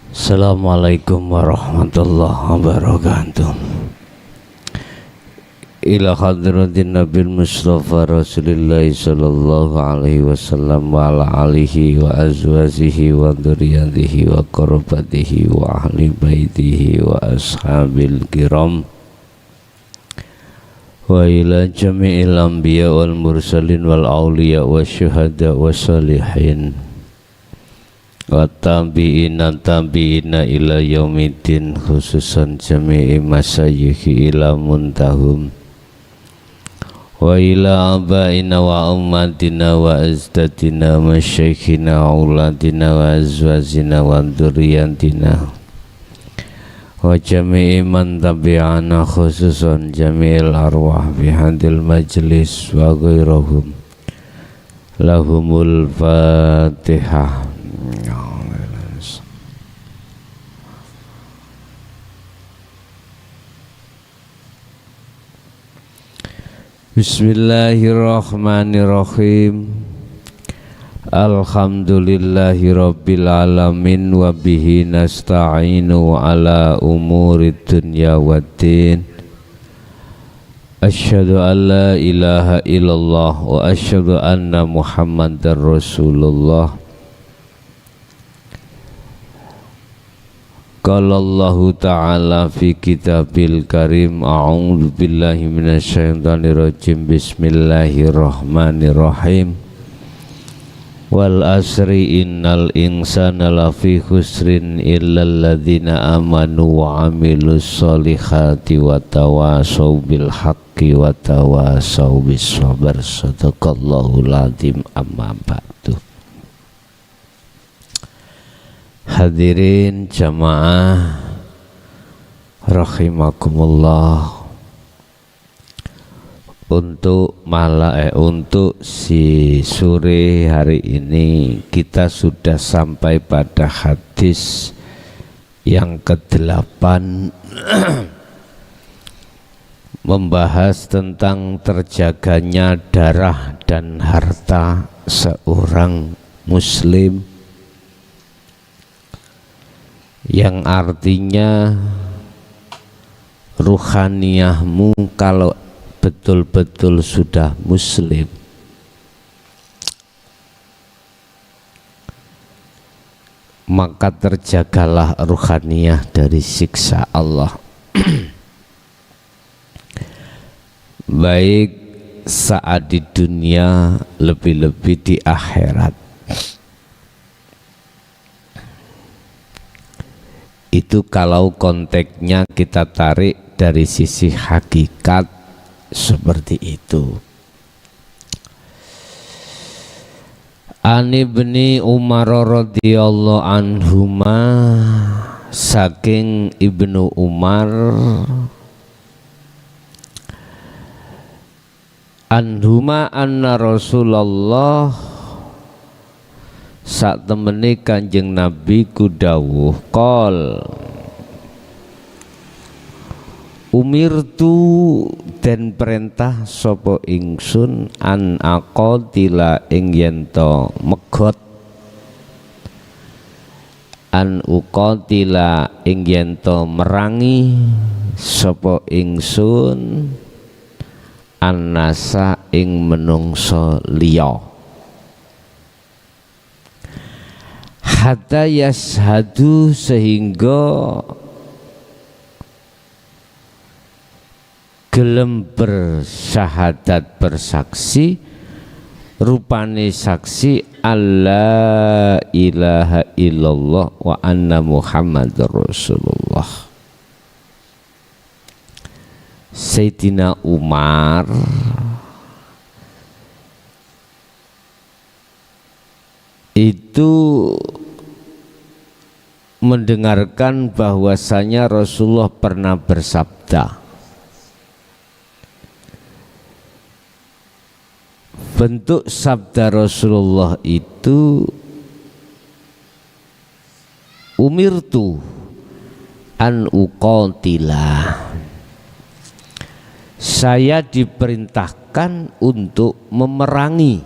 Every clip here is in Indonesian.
Assalamualaikum warahmatullahi wabarakatuh. Ila hadratin Nabil Mustafa Rasulillah sallallahu alaihi wasallam wa ala alihi wa azwajihi wa dzurriyyatihi wa qarabatihi wa ahli baitihi wa ashabil kiram wa ila jami'il anbiya wal mursalin wal auliya wa syuhada wa salihin wa tabi'ina ila yaumiddin, khususan jami'i masyayikhi ila muntahum wa ila abaina wa ummatina wa azdatina masyayikhina auladina wa azwajina wa dzurriyyatina wa jami'i man tabi'ana, khususan jami'il arwah bihadil majlis wa ghairahum. Lahumul Fatihah. Bismillahirrahmanirrahim. Alhamdulillahi rabbil alamin wa bihi nasta'inu ala umurid dunya waddin. Asyhadu an la ilaha illallah wa asyhadu anna Muhammadar Rasulullah. Qala Allahu ta'ala fi kitabil karim, a'udzu billahi minasyaitonir rajim, bismillahirrahmanirrahim. Wal asri innal insana lafi khusrin illal ladzina amanu wa amilus solihati wa tawasaw bil haqqi wa tawasaw bis sabr. Sadaqallahul adzim. Amma ba'du. Hadirin jamaah rahimakumullah, untuk si sore hari ini kita sudah sampai pada hadis yang ke-8 membahas tentang terjaganya darah dan harta seorang muslim, yang artinya ruhaniyahmu kalau betul-betul sudah muslim maka terjagalah ruhaniyah dari siksa Allah. Baik saat di dunia, lebih-lebih di akhirat. Itu kalau konteksnya kita tarik dari sisi hakikat seperti itu. An Ibni Umar radhiyallahu anhuma, saking Ibnu Umar anhuma anna Rasulullah, sak temene Kanjeng Nabi kudawuh, qol umirtu den perintah sapa ingsun an aqatila ing yento megot, an uqatila ing yento merangi sapa ingsun annasa ing menungso liya, hatta yashhadu, sehingga gelem bersyahadat, bersaksi, rupane saksi alla ilaha illallah wa anna Muhammadar Rasulullah. Sayyidina Umar itu mendengarkan bahwasanya Rasulullah pernah bersabda, bentuk sabda Rasulullah itu umirtu an uqatila, saya diperintahkan untuk memerangi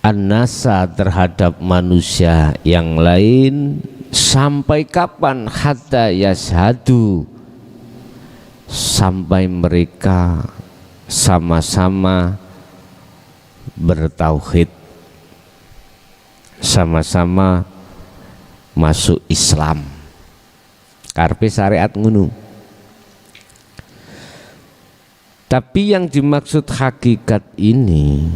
an-nasa terhadap manusia yang lain. Sampai kapan? Hatta yashhadu, sampai mereka sama-sama bertauhid, sama-sama masuk Islam. Karepe syariat ngono. Tapi yang dimaksud hakikat ini,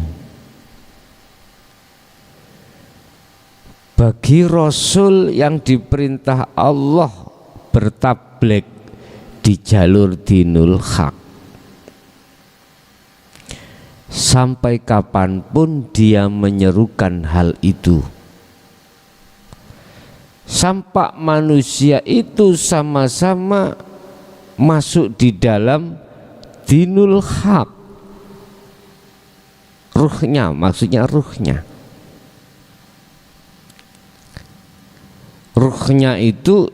bagi Rasul yang diperintah Allah bertabligh di jalur dinul haq, sampai kapanpun dia menyerukan hal itu, sampai manusia itu sama-sama masuk di dalam dinul haq, ruhnya, maksudnya ruhnya. Ruhnya itu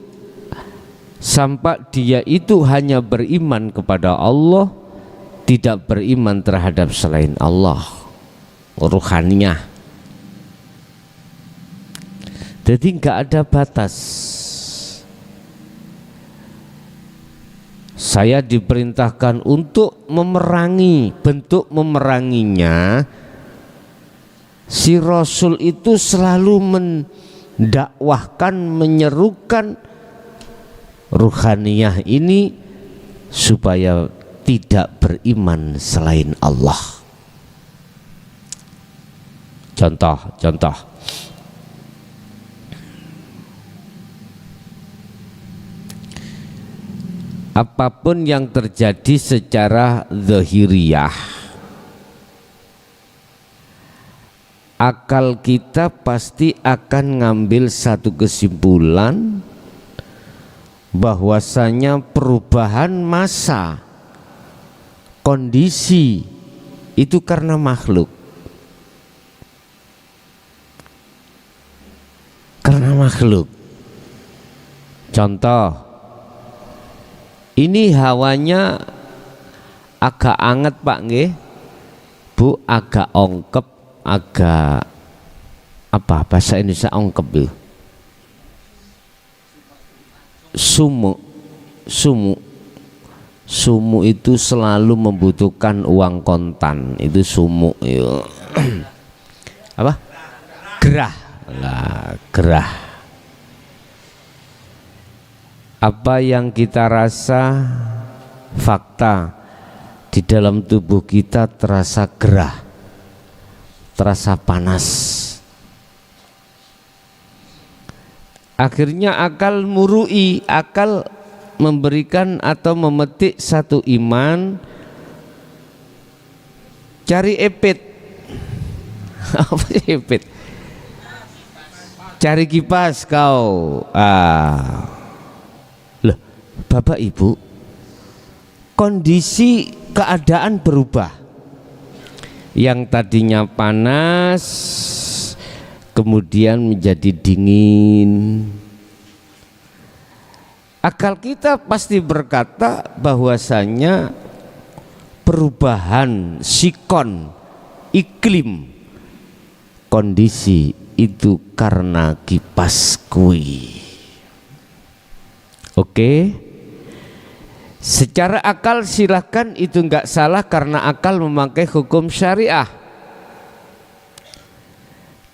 sampai dia itu hanya beriman kepada Allah, tidak beriman terhadap selain Allah, ruhaniyah. Jadi nggak ada batas. Saya diperintahkan untuk memerangi, bentuk memeranginya, si Rasul itu selalu mendakwahkan, menyerukan ruhaniyah ini supaya tidak beriman selain Allah. Contoh, apapun yang terjadi secara zahiriyah, akal kita pasti akan ngambil satu kesimpulan bahwasanya perubahan masa, kondisi itu karena makhluk. Karena makhluk. Contoh, ini hawanya agak anget Pak nggih, Bu, agak ongkep, agak apa bahasa Indonesia ongkep Bu? Sumu itu selalu membutuhkan uang kontan, itu sumu. Apa? Gerah lah, gerah. Apa yang kita rasa, fakta di dalam tubuh kita terasa gerah, terasa panas. Akhirnya akal murui, akal memberikan atau memetik satu iman, cari epit. Apa epit? Cari kipas kau. Loh, Bapak Ibu, kondisi keadaan berubah. Yang tadinya panas kemudian menjadi dingin. Akal kita pasti berkata bahwasanya perubahan sikon, iklim, kondisi itu karena kipas kui. Oke, secara akal silahkan, itu enggak salah karena akal memakai hukum syariah.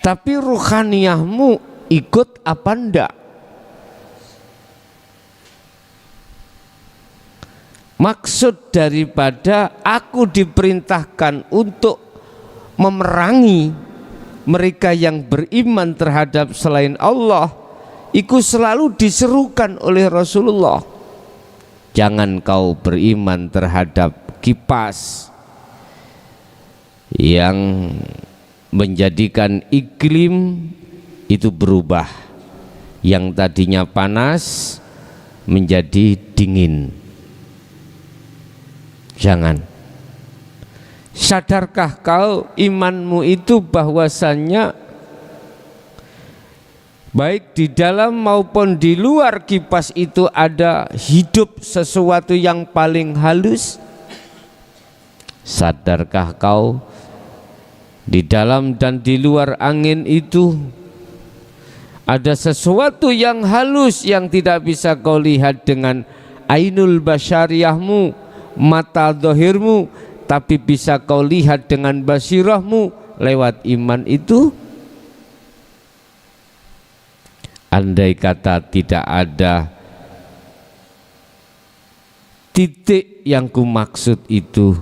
Tapi ruhaniyahmu ikut apa enggak? Maksud daripada aku diperintahkan untuk memerangi mereka yang beriman terhadap selain Allah, itu selalu diserukan oleh Rasulullah. Jangan kau beriman terhadap kipas yang menjadikan iklim itu berubah, yang tadinya panas menjadi dingin. Jangan. Sadarkah kau imanmu itu bahwasannya baik di dalam maupun di luar kipas itu ada hidup sesuatu yang paling halus? Sadarkah kau Di dalam dan di luar angin itu ada sesuatu yang halus yang tidak bisa kau lihat dengan ainul basyariyahmu, mata dohirmu, tapi bisa kau lihat dengan basirahmu lewat iman itu. Andai kata tidak ada titik yang ku maksud itu,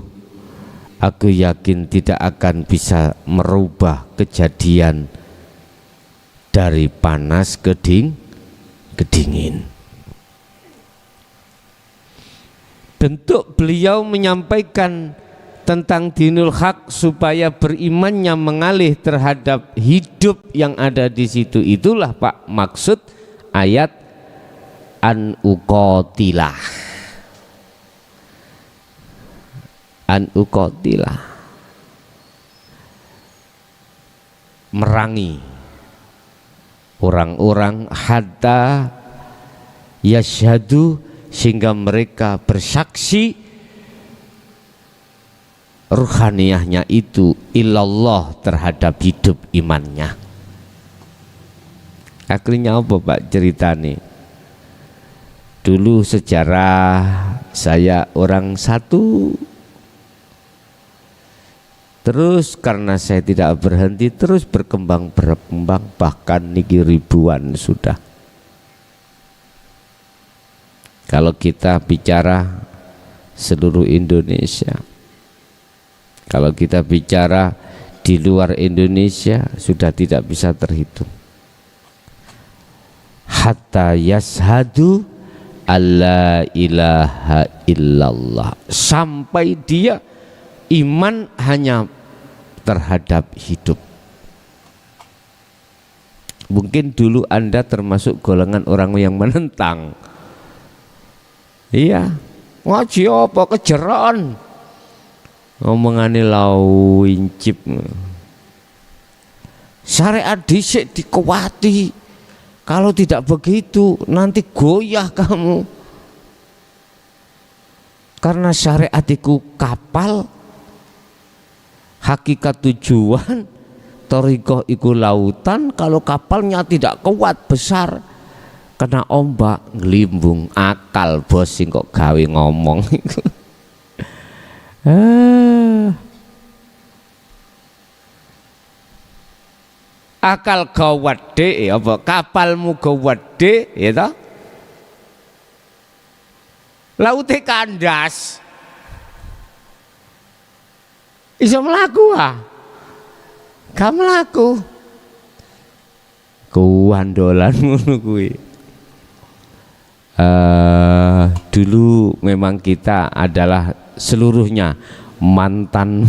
aku yakin tidak akan bisa merubah kejadian dari panas ke dingin. Bentuk beliau menyampaikan tentang dinul haq supaya berimannya mengalih terhadap hidup yang ada di situ. Itulah Pak maksud ayat an uqatilah. An uqatilah, merangi orang-orang hatta yashhadu, sehingga mereka bersaksi ruhaniyahnya itu ilallah terhadap hidup imannya. Akhirnya apa Pak ceritanya? Dulu sejarah saya orang satu, terus karena saya tidak berhenti terus berkembang bahkan niki ribuan sudah. Kalau kita bicara seluruh Indonesia, kalau kita bicara di luar Indonesia sudah tidak bisa terhitung. Hatta yashhadu alla ilaha illallah, sampai dia iman hanya terhadap hidup. Mungkin dulu Anda termasuk golongan orang yang menentang. Iya, ngaji apa kejeran, ngomongane lau incip. Syariat dhisik dikuati, kalau tidak begitu nanti goyah kamu. Karena syariat itu kapal, hakikat tujuan, thariqah iku lautan. Kalau kapalnya tidak kuat besar, kena ombak ngelimbung, akal bos sing kok gawe ngomong. Akal gawede apa kapalmu gawede ya toh, laute kandas iso mlaku gak mlaku, kuandolan ngono kuwi. Dulu memang kita adalah seluruhnya mantan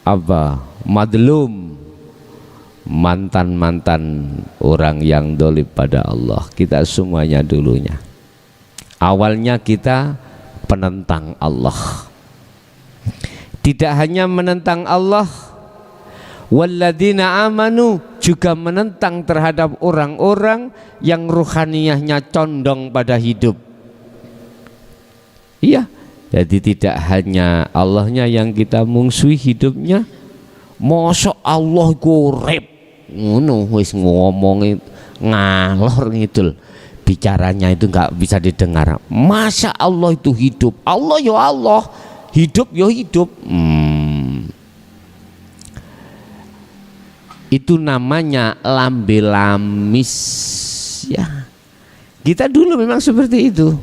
apa madlum, mantan orang yang dolim pada Allah. Kita semuanya dulunya awalnya kita penentang Allah. Tidak hanya menentang Allah, walladzina amanu, juga menentang terhadap orang-orang yang ruhaniyahnya condong pada hidup. Iya, jadi tidak hanya Allahnya yang kita mungsuhi hidupnya. Masa Allah gorep ngono wis ngomongin ngalor ngidul, bicaranya itu nggak bisa didengar. Masa Allah itu hidup? Allah ya Allah, hidup ya hidup. Itu namanya lambe lamis ya. Kita dulu memang seperti itu.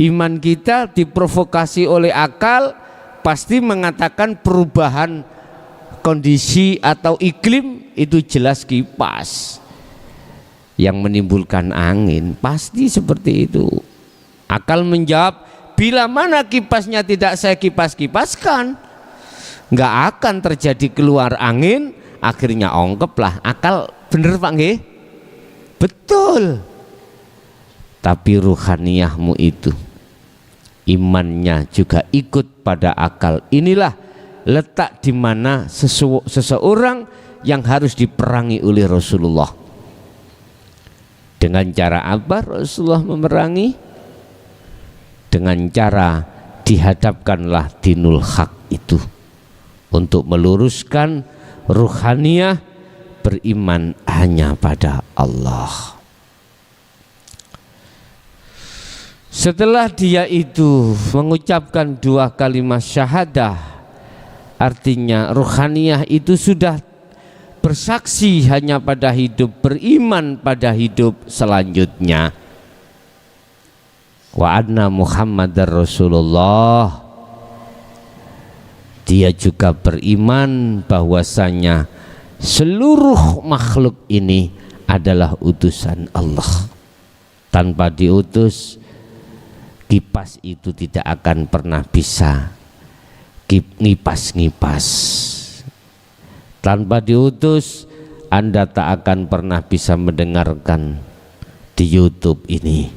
Iman kita diprovokasi oleh akal, pasti mengatakan perubahan kondisi atau iklim itu jelas kipas yang menimbulkan angin, pasti seperti itu. Akal menjawab, bila mana kipasnya tidak saya kipas-kipaskan, nggak akan terjadi keluar angin. Akhirnya ongkeplah akal, bener Pak nggih? Betul. Tapi ruhaniyahmu itu, imannya juga ikut pada akal. Inilah letak di mana seseorang yang harus diperangi oleh Rasulullah. Dengan cara apa Rasulullah memerangi? Dengan cara dihadapkanlah dinul haq itu untuk meluruskan ruhaniyah, beriman hanya pada Allah. Setelah dia itu mengucapkan 2 kalimat syahadah, artinya ruhaniyah itu sudah bersaksi hanya pada hidup, beriman pada hidup selanjutnya. Wa anna Muhammadar Rasulullah, dia juga beriman bahwasanya seluruh makhluk ini adalah utusan Allah. Tanpa diutus, kipas itu tidak akan pernah bisa ngipas-ngipas. Tanpa diutus, Anda tak akan pernah bisa mendengarkan di YouTube ini.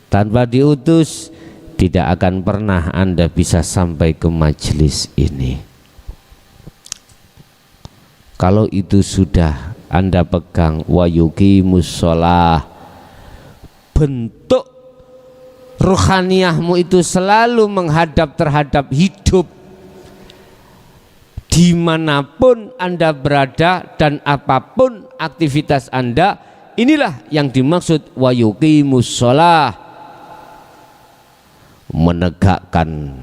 Tanpa diutus, tidak akan pernah Anda bisa sampai ke majelis ini. Kalau itu sudah Anda pegang, wa yuqimus shalah, bentuk ruhaniyahmu itu selalu menghadap terhadap hidup dimanapun Anda berada dan apapun aktivitas Anda. Inilah yang dimaksud wa yuqimus shalah, menegakkan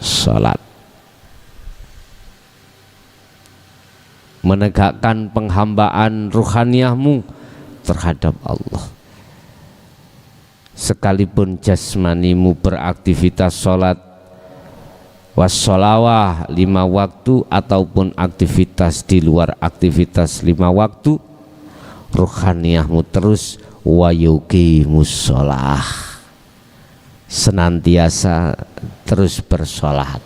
salat, menegakkan penghambaan ruhaniyahmu terhadap Allah. Sekalipun jasmanimu beraktivitas sholat wassolawah 5 waktu ataupun aktivitas di luar aktivitas 5 waktu, ruhaniyahmu terus wa yuqimus sholah, senantiasa terus bersolat.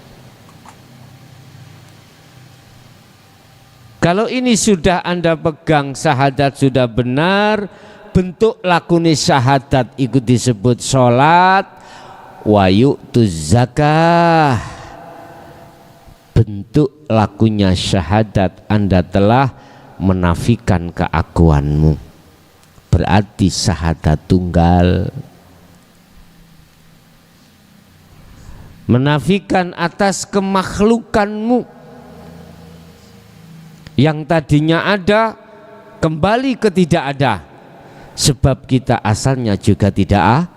Kalau ini sudah Anda pegang, syahadat sudah benar, bentuk lakuni syahadat ikut disebut sholat. Wa yu'tuz zakah, bentuk lakunya syahadat Anda telah menafikan keakuanmu, berarti syahadat tunggal, menafikan atas kemakhlukanmu yang tadinya ada kembali ke tidak ada. Sebab kita asalnya juga tidak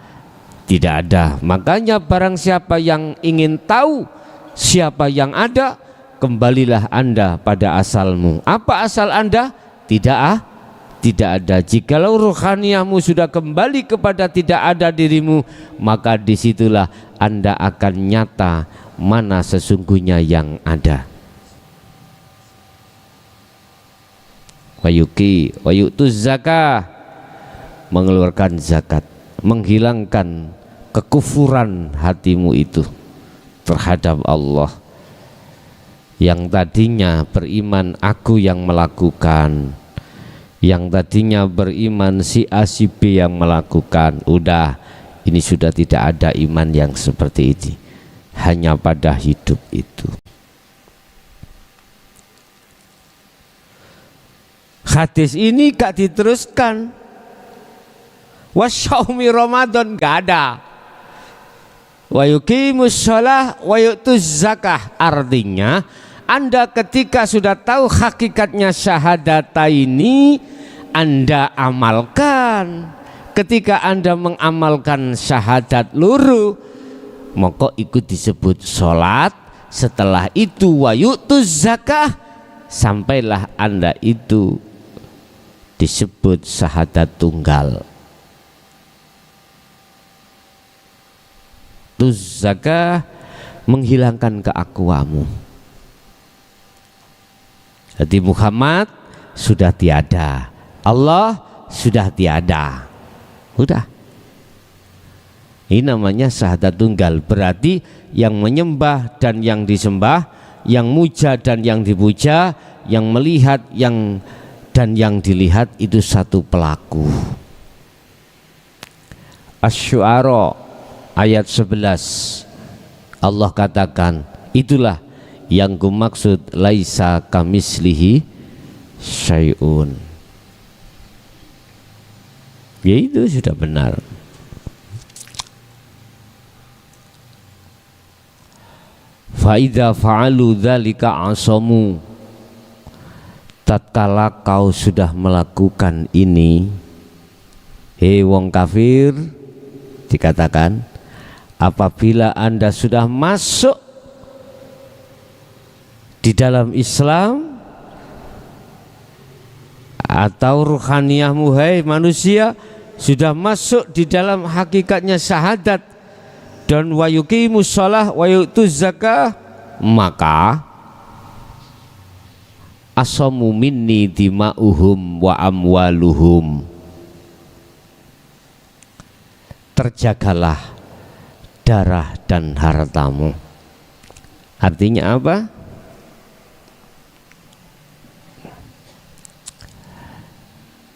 ada. Makanya barang siapa yang ingin tahu siapa yang ada, kembalilah Anda pada asalmu. Apa asal Anda? Tidak ada. Jikalau ruhaniyahmu sudah kembali kepada tidak ada dirimu, maka disitulah Anda akan nyata mana sesungguhnya yang ada. Wa yu'tuz zakah, mengeluarkan zakat, menghilangkan kekufuran hatimu itu terhadap Allah. Yang tadinya beriman aku yang melakukan, yang tadinya beriman si A si B yang melakukan, udah, ini sudah tidak ada iman yang seperti ini, hanya pada hidup itu. Hadis ini gak diteruskan. Wasyaumi Ramadan gak ada. Wa yuqimus shalah wa yu'tuz zakah, artinya Anda ketika sudah tahu hakikatnya syahadata ini, Anda amalkan. Ketika Anda mengamalkan syahadat luru, maka ikut disebut sholat. Setelah itu wa yu'tuz zakah, sampailah Anda itu disebut syahadat tunggal. Tuz zakah, menghilangkan keakuanmu. Jadi Muhammad sudah tiada, Allah sudah tiada. Udah. Ini namanya syahadat tunggal. Berarti yang menyembah dan yang disembah, yang muja dan yang dipuja, yang melihat dan yang dilihat itu satu pelaku. Asy-Syu'ara ayat 11, Allah katakan, itulah yang kumaksud laisa kamislihi syai'un. Ya itu sudah benar. fa idza fa'alu dzalika asamu, tatkala kau sudah melakukan ini, hei wong kafir, dikatakan apabila Anda sudah masuk di dalam Islam atau ruhaniyahmu, hai manusia, sudah masuk di dalam hakikatnya syahadat dan wa yuqimus shalah wa yu'tuz zakah, maka asamu minni dima'uhum wa amwaluhum, terjagalah darah dan hartamu. Artinya apa?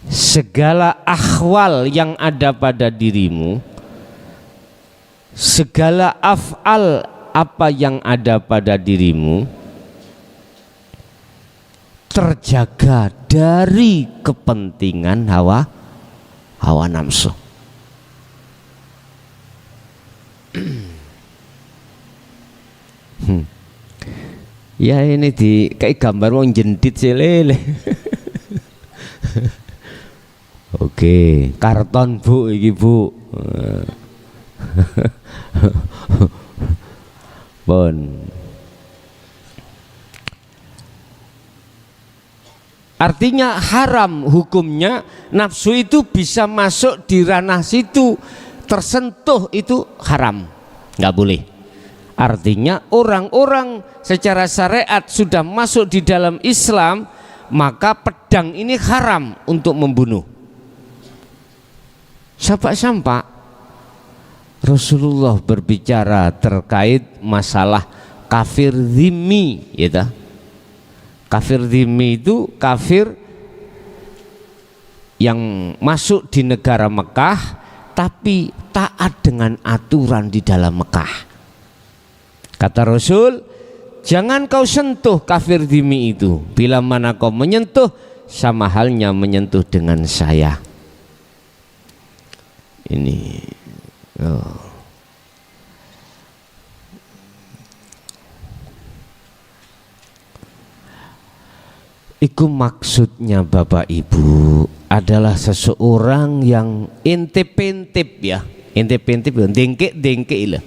Segala akhwal yang ada pada dirimu, segala af'al apa yang ada pada dirimu, terjaga dari kepentingan hawa nafsu. Ya ini di kayak gambar wong jendit lele. Oke, karton bu, iki bu. Bon. Artinya haram hukumnya, nafsu itu bisa masuk di ranah situ, tersentuh itu haram, nggak boleh. Artinya orang-orang secara syariat sudah masuk di dalam Islam, maka pedang ini haram untuk membunuh. Sampai Rasulullah berbicara terkait masalah kafir dhimmi, ya. Kafir dhimmi itu kafir yang masuk di negara Mekah tapi taat dengan aturan di dalam Mekah. Kata Rasul, jangan kau sentuh kafir dhimmi itu. Bila mana kau menyentuh, sama halnya menyentuh dengan saya. Ini Iku maksudnya Bapak Ibu adalah seseorang yang intip-intip, ya, intip-intip, dengke-dengke lah.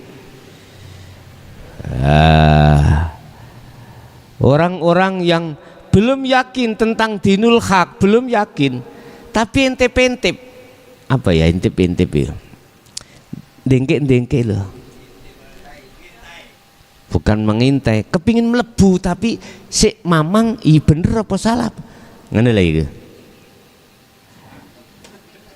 Orang-orang yang belum yakin tentang dinul haq, belum yakin, tapi intip-intip. Apa ya intip-intip ya? Dengke-dengke loh. Bukan mengintai, kepingin melebu tapi si mamang i bener apa salah? Ngene lha iku.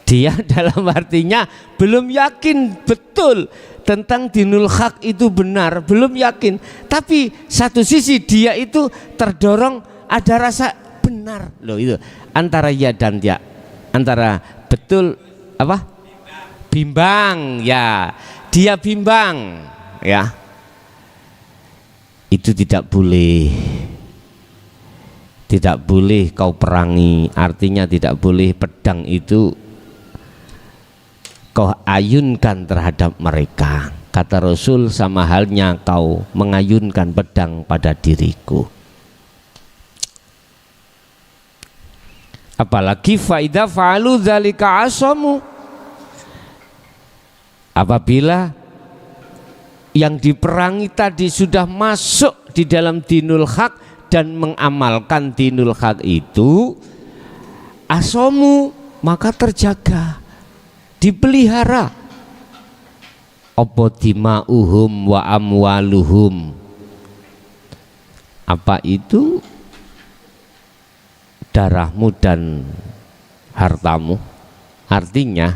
Dia dalam artinya belum yakin betul tentang dinul haq itu benar, belum yakin. Tapi satu sisi dia itu terdorong ada rasa benar loh itu. Antara ya dan ya, antara betul apa? Bimbang ya, dia bimbang ya. Itu tidak boleh kau perangi. Artinya tidak boleh pedang itu kau ayunkan terhadap mereka. Kata Rasul, sama halnya kau mengayunkan pedang pada diriku. Apalagi faida fa'alu dzalika asamu, apabila yang diperangi tadi sudah masuk di dalam dinul haq dan mengamalkan dinul haq itu, asomu, maka terjaga, dipelihara. Apa dima'uhum wa amwaluhum, apa itu? Darahmu dan hartamu. Artinya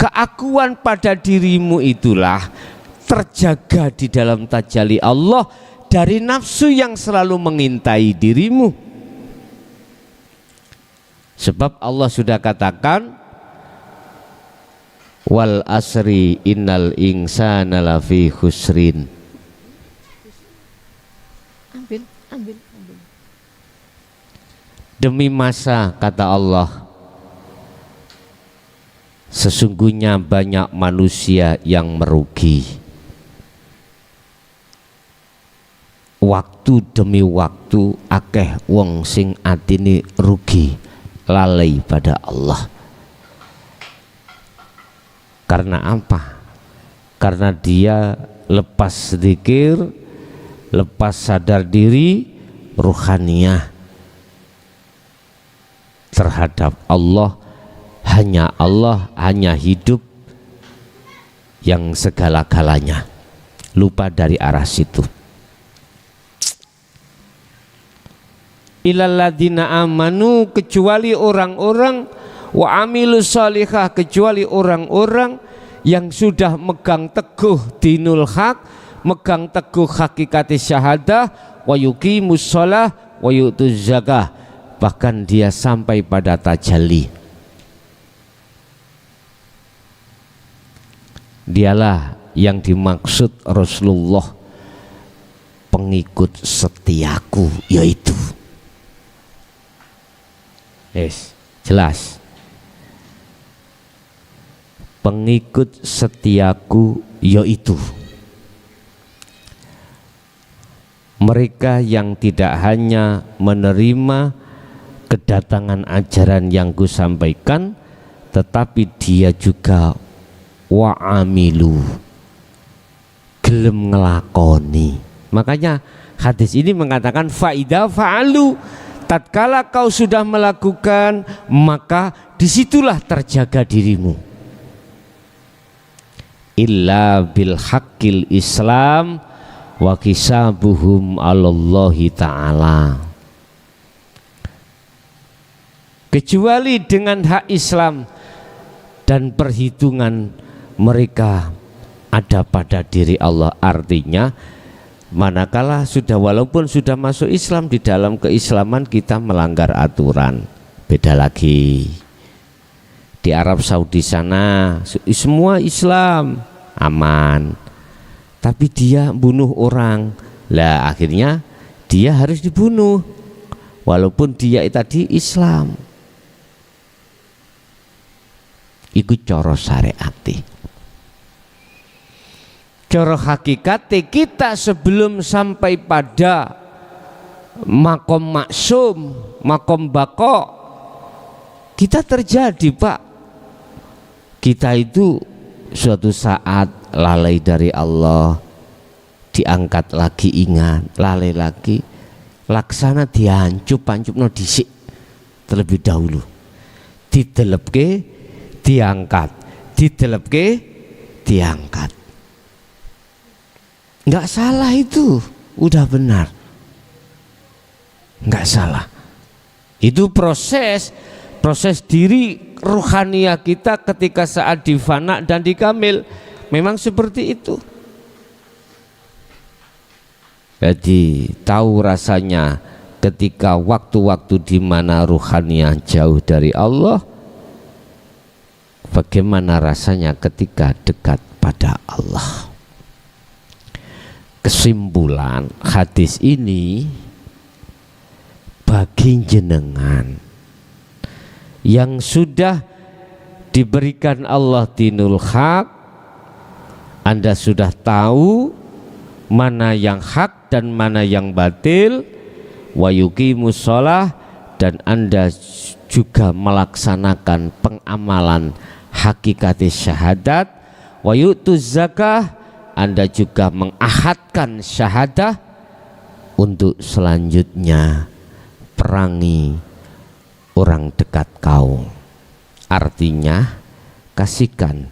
keakuan pada dirimu itulah terjaga di dalam tajalli Allah dari nafsu yang selalu mengintai dirimu. Sebab Allah sudah katakan, wal asri innal insana lafi khusrin. Ambil. Demi masa, kata Allah, sesungguhnya banyak manusia yang merugi. waktu demi waktu akeh wong sing atine rugi lalai pada Allah. Karena apa? Karena dia lepas zikir, lepas sadar diri, ruhaniyah terhadap Allah, hanya hidup yang segala-galanya, lupa dari arah situ. Ilalladzina amanu, kecuali orang-orang, wa amilus sholihah, kecuali orang-orang yang sudah megang teguh dinul haq, megang teguh hakikat syahadah, wa yuqimus shalah wa yu'tuz zakah, bahkan dia sampai pada tajalli. Dialah yang dimaksud Rasulullah pengikut setiaku, yaitu jelas. Pengikut setiaku yaitu mereka yang tidak hanya menerima kedatangan ajaran yang kusampaikan, tetapi dia juga wa'amilu, gelem ngelakoni. Makanya hadis ini mengatakan faida fa'alu, tatkala kau sudah melakukan, maka disitulah terjaga dirimu. Illa bil haqqil Islam wa kisabuhum alallahi ta'ala, kecuali dengan hak Islam dan perhitungan mereka ada pada diri Allah. Artinya manakala sudah, walaupun sudah masuk Islam, di dalam keislaman kita melanggar aturan, beda lagi. Di Arab Saudi sana semua Islam aman, tapi dia bunuh orang, lah akhirnya dia harus dibunuh walaupun dia tadi Islam. Iku coro syariati. Coro hakikate kita sebelum sampai pada makom maksum, makom bako, kita terjadi Pak. Kita itu suatu saat lalai dari Allah, diangkat lagi ingat, lalai lagi, laksana diancup no disik terlebih dahulu, didelepke diangkat, didelepke diangkat. Nggak salah itu, udah benar, nggak salah. Itu proses diri ruhaniyah kita ketika saat difana dan dikamil, memang seperti itu. Jadi tahu rasanya ketika waktu-waktu di mana ruhaniyah jauh dari Allah, bagaimana rasanya ketika dekat pada Allah. Kesimpulan hadis ini bagi jenengan yang sudah diberikan Allah dinul haq, Anda sudah tahu mana yang hak dan mana yang batil, wa yuqimus shalah, dan Anda juga melaksanakan pengamalan hakikat syahadat, wa yu'tuz zakah, Anda juga mengahadkan syahadah. Untuk selanjutnya perangi orang dekat kau, artinya kasihkan,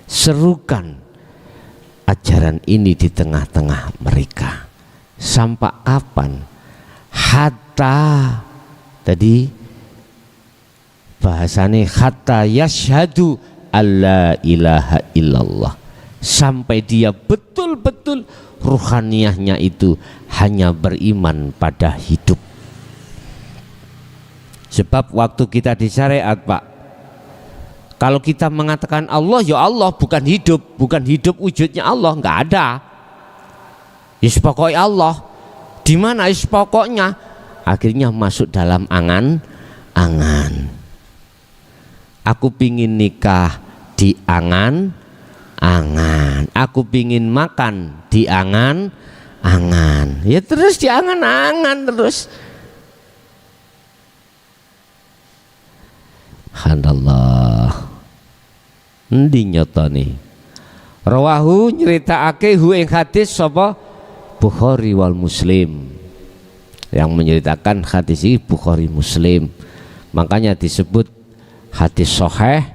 serukan ajaran ini di tengah-tengah mereka. Sampai kapan? Hatta, tadi bahasanya hatta yashhadu alla ilaha illallah, sampai dia betul-betul ruhaniyahnya itu hanya beriman pada hidup. Sebab waktu kita di syariat Pak, kalau kita mengatakan Allah, ya Allah, bukan hidup wujudnya Allah, nggak ada. Yes pokoknya Allah, di mana yes pokoknya, akhirnya masuk dalam angan-angan. Aku pingin nikah di angan-angan, aku pingin makan di angan-angan, angan. Ya terus diangan-angan terus. Handallah. Endi nyotane? Rawahu nyeritakake hu ing hadis sapa? Bukhari wal Muslim. Yang menceritakan hadis ini Bukhari Muslim. Makanya disebut hadis sahih,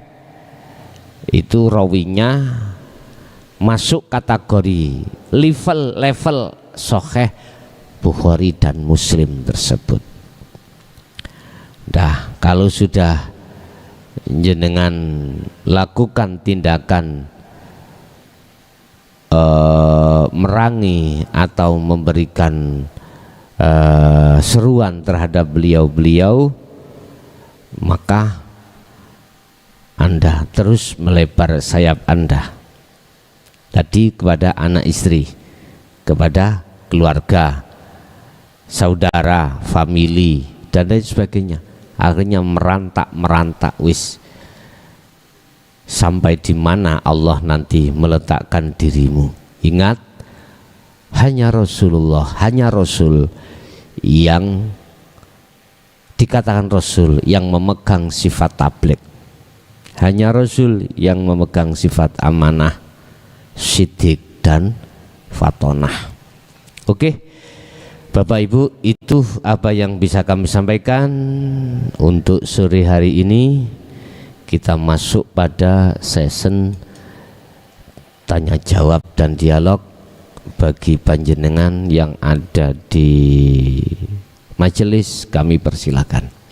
itu rawinya masuk kategori level sahih Bukhari dan Muslim tersebut. Dah, kalau sudah jenengan lakukan tindakan merangi atau memberikan seruan terhadap beliau-beliau, maka Anda terus melebar sayap Anda tadi kepada anak istri, kepada keluarga, saudara, famili, dan lain sebagainya. Akhirnya merantak wis sampai di mana Allah nanti meletakkan dirimu. Ingat, hanya Rasulullah, hanya Rasul yang dikatakan Rasul yang memegang sifat tabligh. Hanya Rasul yang memegang sifat amanah, siddiq dan fatonah. Oke, Bapak Ibu, itu apa yang bisa kami sampaikan untuk sore hari ini. Kita masuk pada session tanya jawab dan dialog bagi panjenengan yang ada di majelis. Kami persilakan.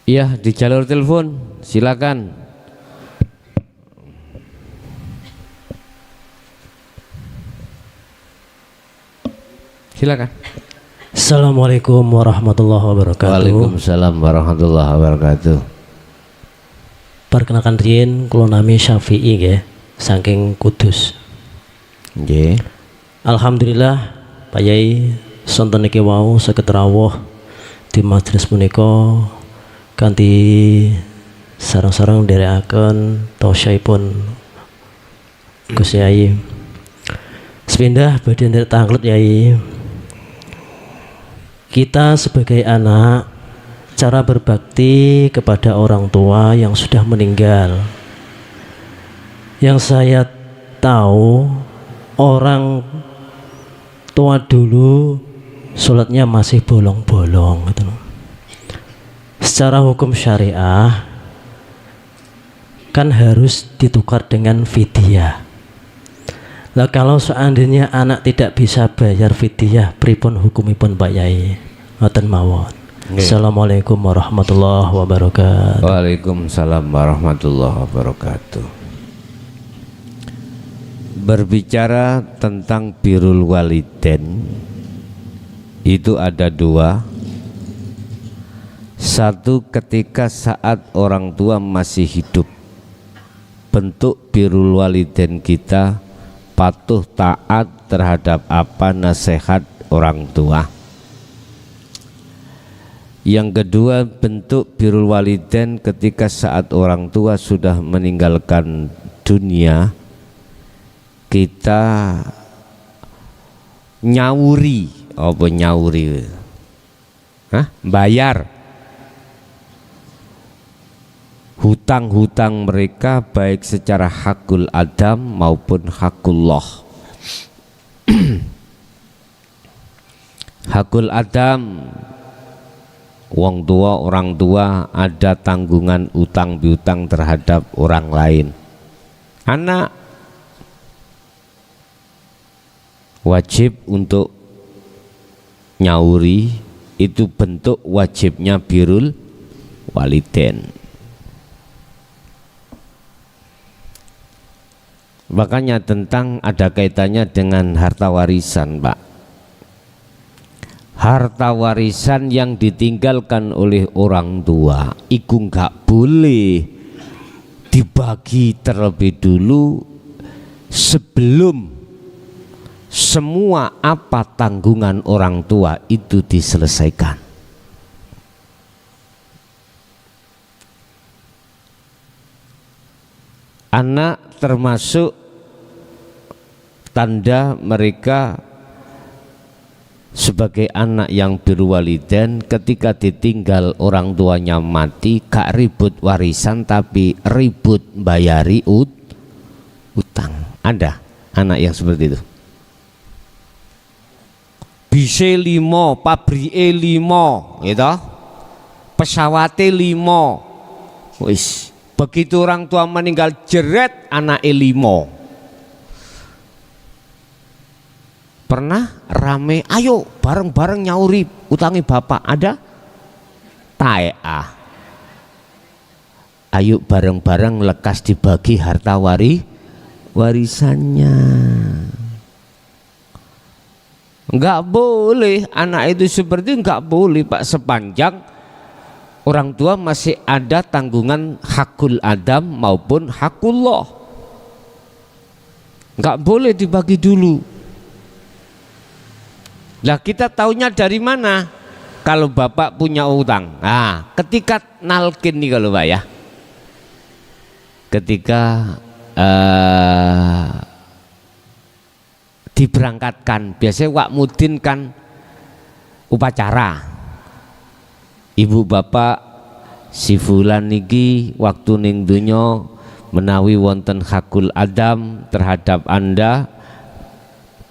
Iya, di jalur telepon, silakan. Silakan. Assalamualaikum warahmatullahi wabarakatuh. Waalaikumsalam warahmatullahi wabarakatuh. Perkenalkan riyen kula nami Syafi'i nggih, saking Kudus. Nggih. Alhamdulillah Pak Yai sonten niki wau saged rawuh di majelis punika kanthi sareng-sareng nderekaken tausyaipun Gus Yai. Sepindah badhe nderek tanglet Yai. Kita sebagai anak, cara berbakti kepada orang tua yang sudah meninggal. Yang saya tahu, orang tua dulu sholatnya masih bolong-bolong gitu. Secara hukum syariah kan harus ditukar dengan fidyah. Lah kalau seandainya anak tidak bisa bayar fidyah, pripun hukumipun Pak Yai? Ngoten mawon. Assalamualaikum warahmatullahi wabarakatuh. Waalaikumsalam warahmatullahi wabarakatuh. Berbicara tentang birrul walidain itu ada dua. Satu, ketika saat orang tua masih hidup, bentuk birrul walidain kita patuh taat terhadap apa nasihat orang tua. Yang kedua, bentuk birrul walidain ketika saat orang tua sudah meninggalkan dunia, kita nyauri. Apa nyauri? Hah? Bayar hutang-hutang mereka baik secara hakul adam maupun hakullah. Hakul adam, wong tua, orang tua ada tanggungan utang piutang terhadap orang lain. Anak wajib untuk nyauri, itu bentuk wajibnya birrul walidain. Makanya tentang ada kaitannya dengan harta warisan, Pak. Harta warisan yang ditinggalkan oleh orang tua itu nggak boleh dibagi terlebih dulu sebelum semua apa tanggungan orang tua itu diselesaikan. Anak termasuk tanda mereka sebagai anak yang berwalidain, ketika ditinggal orang tuanya mati gak ribut warisan tapi ribut bayari utang. Ada anak yang seperti itu. Bise 5, pabrike 5, gitu. Pesawate 5. Wis, begitu orang tua meninggal jeret anake 5. Pernah rame, ayo bareng-bareng nyauri utangi bapak, ada? Tae'ah. Ayo bareng-bareng lekas dibagi harta warisannya. Enggak boleh anak itu seperti, enggak boleh Pak, sepanjang orang tua masih ada tanggungan hakul adam maupun hakullah. Enggak boleh dibagi dulu. Lah kita taunya dari mana? Kalau bapak punya utang, nah ketika nalkin nih kalau Pak ya, ketika diberangkatkan, biasanya Wak Mudin kan upacara, ibu bapak si fulan niki waktu ning donya menawi wonten hakul adam terhadap Anda,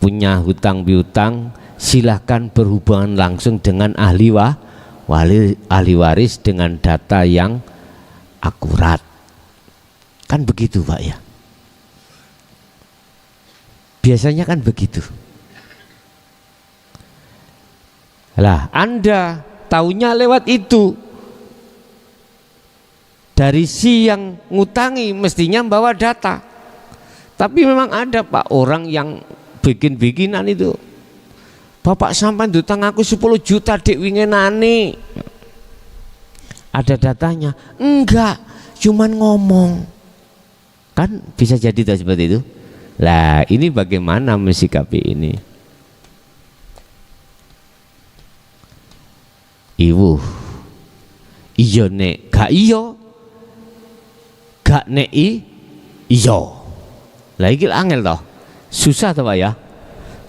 punya hutang piutang, silahkan berhubungan langsung dengan ahli waris dengan data yang akurat. Kan begitu Pak ya, biasanya kan begitu. Lah Anda taunya lewat itu, dari si yang ngutangi mestinya bawa data, tapi memang ada Pak orang yang bikin-bikinan itu. Bapak sampai utang aku 10 juta dek wingenane. Ada datanya? Enggak, cuman ngomong. Kan bisa jadi tuh seperti itu. Lah ini bagaimana mensikapi ini? Ibu, iyo nek gak iyo, gak nek iyo. Lah iki angel toh, susah toh Pak ya.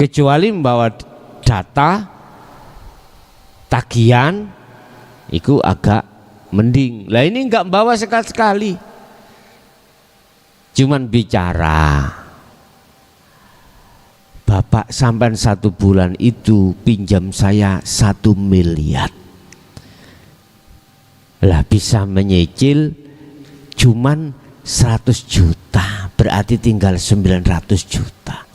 Kecuali membawa data tagihan itu agak mending. Lah ini enggak bawa sekali-sekali, cuman bicara, Bapak sampai 1 bulan itu pinjam saya 1 miliar, lah bisa menyicil cuman 100 juta, berarti tinggal 900 juta.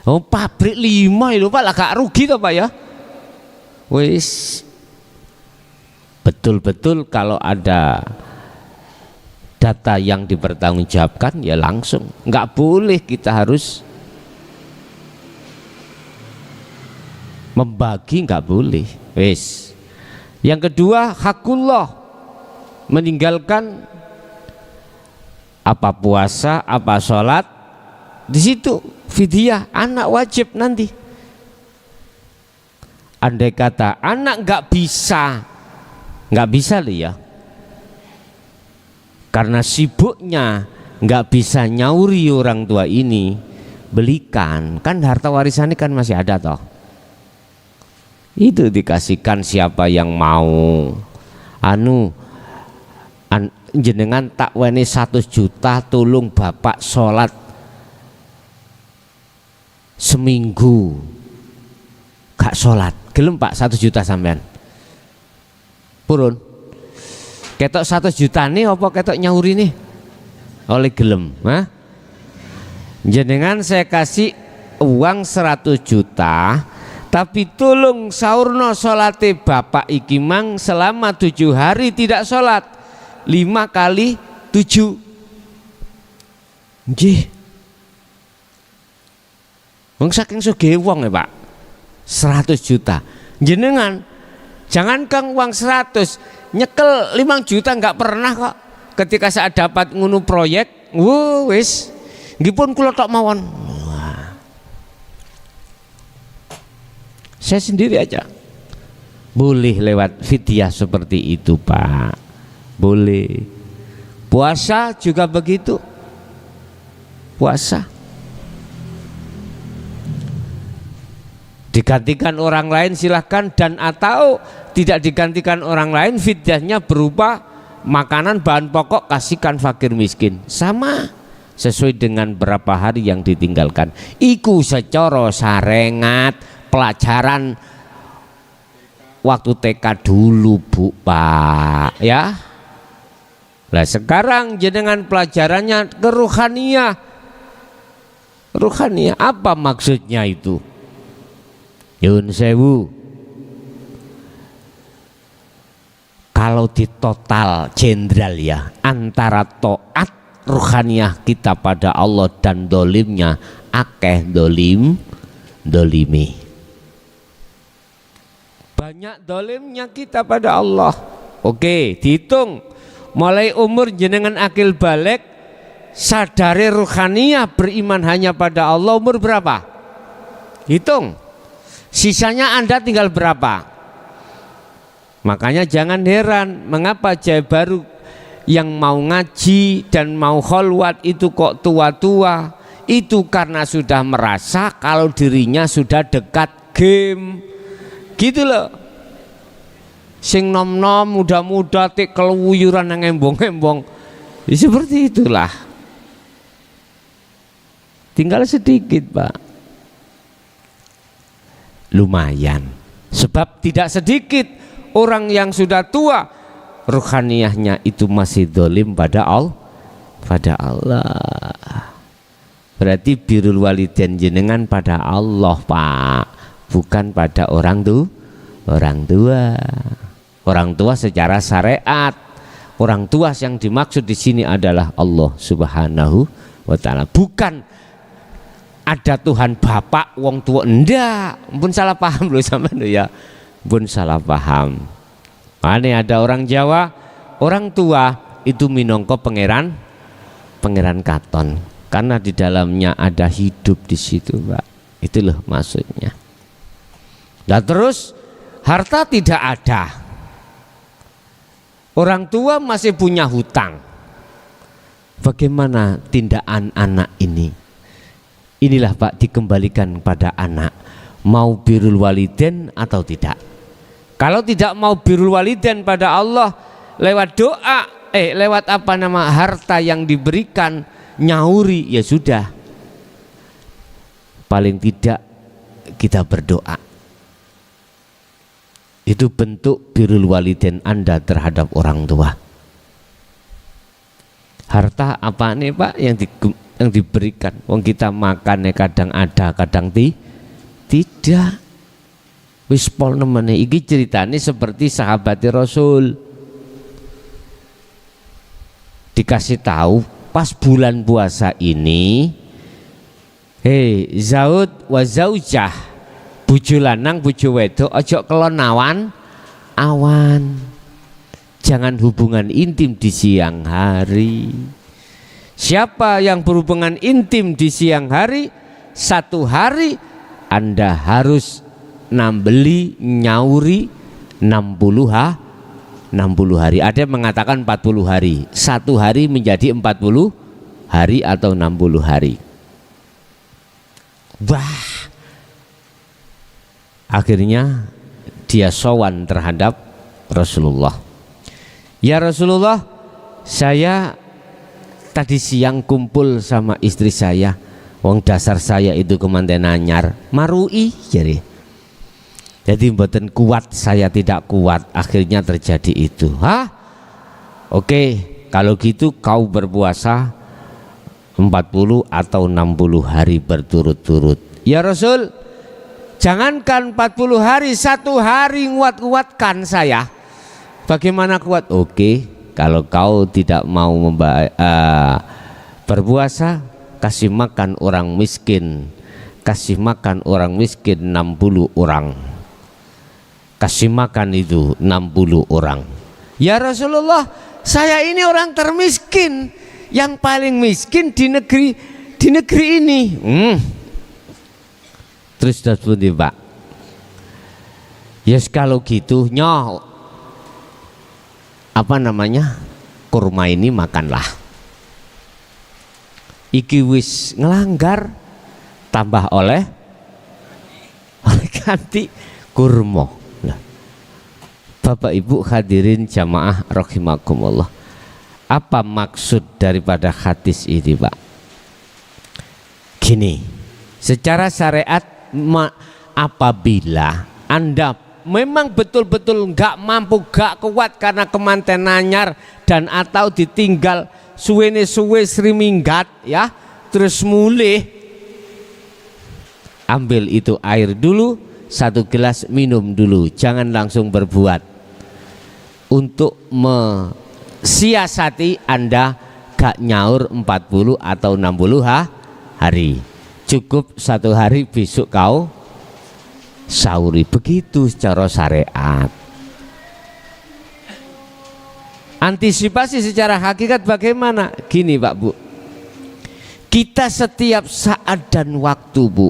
Oh pabrik 5 itu Pak, lah gak rugi toh Pak ya. Wis betul-betul kalau ada data yang dipertanggungjawabkan ya langsung, nggak boleh kita harus membagi, nggak boleh. Wis. Yang kedua hakullah, meninggalkan apa puasa, apa sholat, di situ fidyah, anak wajib nanti. Andai kata anak nggak bisa loh ya, karena sibuknya nggak bisa nyauri orang tua ini, belikan, kan harta warisan ini kan masih ada toh. Itu dikasihkan siapa yang mau. Jenengan tak weni 100 juta tolong bapak sholat seminggu gak sholat, gelem pak 1 juta sampean? Purun ketok 100 juta nih apa ketok nyauri nih oleh gelem? Hah? Jenengan saya kasih uang 100 juta tapi tolong saurno sholate bapak iki mang selama 7 hari tidak sholat 5 kali 7. Nggih. Wong saking sugih wong ya Pak. 100 juta. Jenengan jangan kang uang 100 nyekel 5 juta nggak pernah kok. Ketika saya dapat ngunu proyek, wis nggih pun kula tok mawon. Saya sendiri aja boleh lewat fidyah seperti itu Pak, boleh. Puasa juga begitu, puasa digantikan orang lain silahkan, dan atau tidak digantikan orang lain, fidyahnya berupa makanan bahan pokok kasihkan fakir miskin, sama sesuai dengan berapa hari yang ditinggalkan. Iku secara sarengat pelajaran waktu TK dulu Bu Pak ya. Nah sekarang jenengan pelajarannya ke ruhaniyah. Ruhaniyah apa maksudnya itu? Yun sewu, kalau di total jenderal ya antara toat ruhaniyah kita pada Allah dan dolimnya akeh dolimi. Banyak dolimnya kita pada Allah. Oke, dihitung mulai umur jenengan akil balik, sadari ruhaniyah beriman hanya pada Allah, umur berapa? Hitung. Sisanya Anda tinggal berapa? Makanya jangan heran mengapa jaya baru yang mau ngaji dan mau kholwat itu kok tua-tua. Itu karena sudah merasa kalau dirinya sudah dekat game. Gitu loh. Sing nom-nom muda-muda tik keluyuran yang embong-embong. Ya, seperti itulah. Tinggal sedikit Pak. Lumayan. Sebab tidak sedikit orang yang sudah tua ruhaniyahnya itu masih dolim pada Allah. Berarti birrul walidain jenengan pada Allah Pak, bukan pada orang tua. Orang tua secara syariat. Orang tua yang dimaksud di sini adalah Allah Subhanahu wa taala. Bukan ada Tuhan Bapak wong tua, enggak. Pun salah paham loh sampean ya. Pun salah paham. Makanya ada orang Jawa, orang tua itu minangka pangeran katon, karena di dalamnya ada hidup di situ, Pak. Itu loh maksudnya. Dan terus harta tidak ada. Orang tua masih punya hutang. Bagaimana tindakan anak ini? Inilah Pak, dikembalikan pada anak. Mau birrul walidain atau tidak? Kalau tidak mau birrul walidain pada Allah lewat doa, lewat harta yang diberikan, nyauri, ya sudah. Paling tidak kita berdoa. Itu bentuk birrul walidain Anda terhadap orang tua. Harta apa nih Pak yang diberikan? Wong kita makan kadang ada, kadang tidak. Wis pol nemene iki ceritane seperti sahabat Rasul. Dikasih tahu pas bulan puasa ini, zaud wa zaujah, bojo lanang bojo wedok ojo kelon awan. Jangan hubungan intim di siang hari. Siapa yang berhubungan intim di siang hari, satu hari Anda harus nambeli nyauri 60 hari. Ada yang mengatakan 40 hari. Satu hari menjadi 40 hari atau 60 hari. Wah, akhirnya dia sowan terhadap Rasulullah. Ya Rasulullah, saya tadi siang kumpul sama istri saya. Wong dasar saya itu kemanten anyar, marui jadi mboten kuat, saya tidak kuat, akhirnya terjadi itu. Hah? Oke, kalau gitu kau berpuasa 40 atau 60 hari berturut-turut. Ya Rasul, jangankan 40 hari, 1 hari nguat-nguatkan saya. Bagaimana kuat? Oke, kalau kau tidak mau berpuasa, kasih makan orang miskin. Kasih makan orang miskin 60 orang. Kasih makan itu 60 orang. Ya Rasulullah, saya ini orang termiskin, yang paling miskin di negeri ini. Terus pundi Pak? Yes, kalau gitu nyoh kurma ini makanlah. Iki wis ngelanggar, tambah oleh ganti kurma. Nah, Bapak Ibu hadirin jamaah rahimakumullah, apa maksud daripada hadis ini Pak? Gini, secara syariat apabila Anda memang betul-betul nggak mampu, nggak kuat karena kemanten anyar dan atau ditinggal suwe sri minggat ya, terus mulih, ambil itu air dulu 1 gelas, minum dulu, jangan langsung berbuat untuk mensiasati Anda gak nyaur 40 atau 60 hari, cukup 1 hari, besok kau sahuri. Begitu secara syariat. Antisipasi secara hakikat bagaimana? Gini Pak Bu, kita setiap saat dan waktu Bu,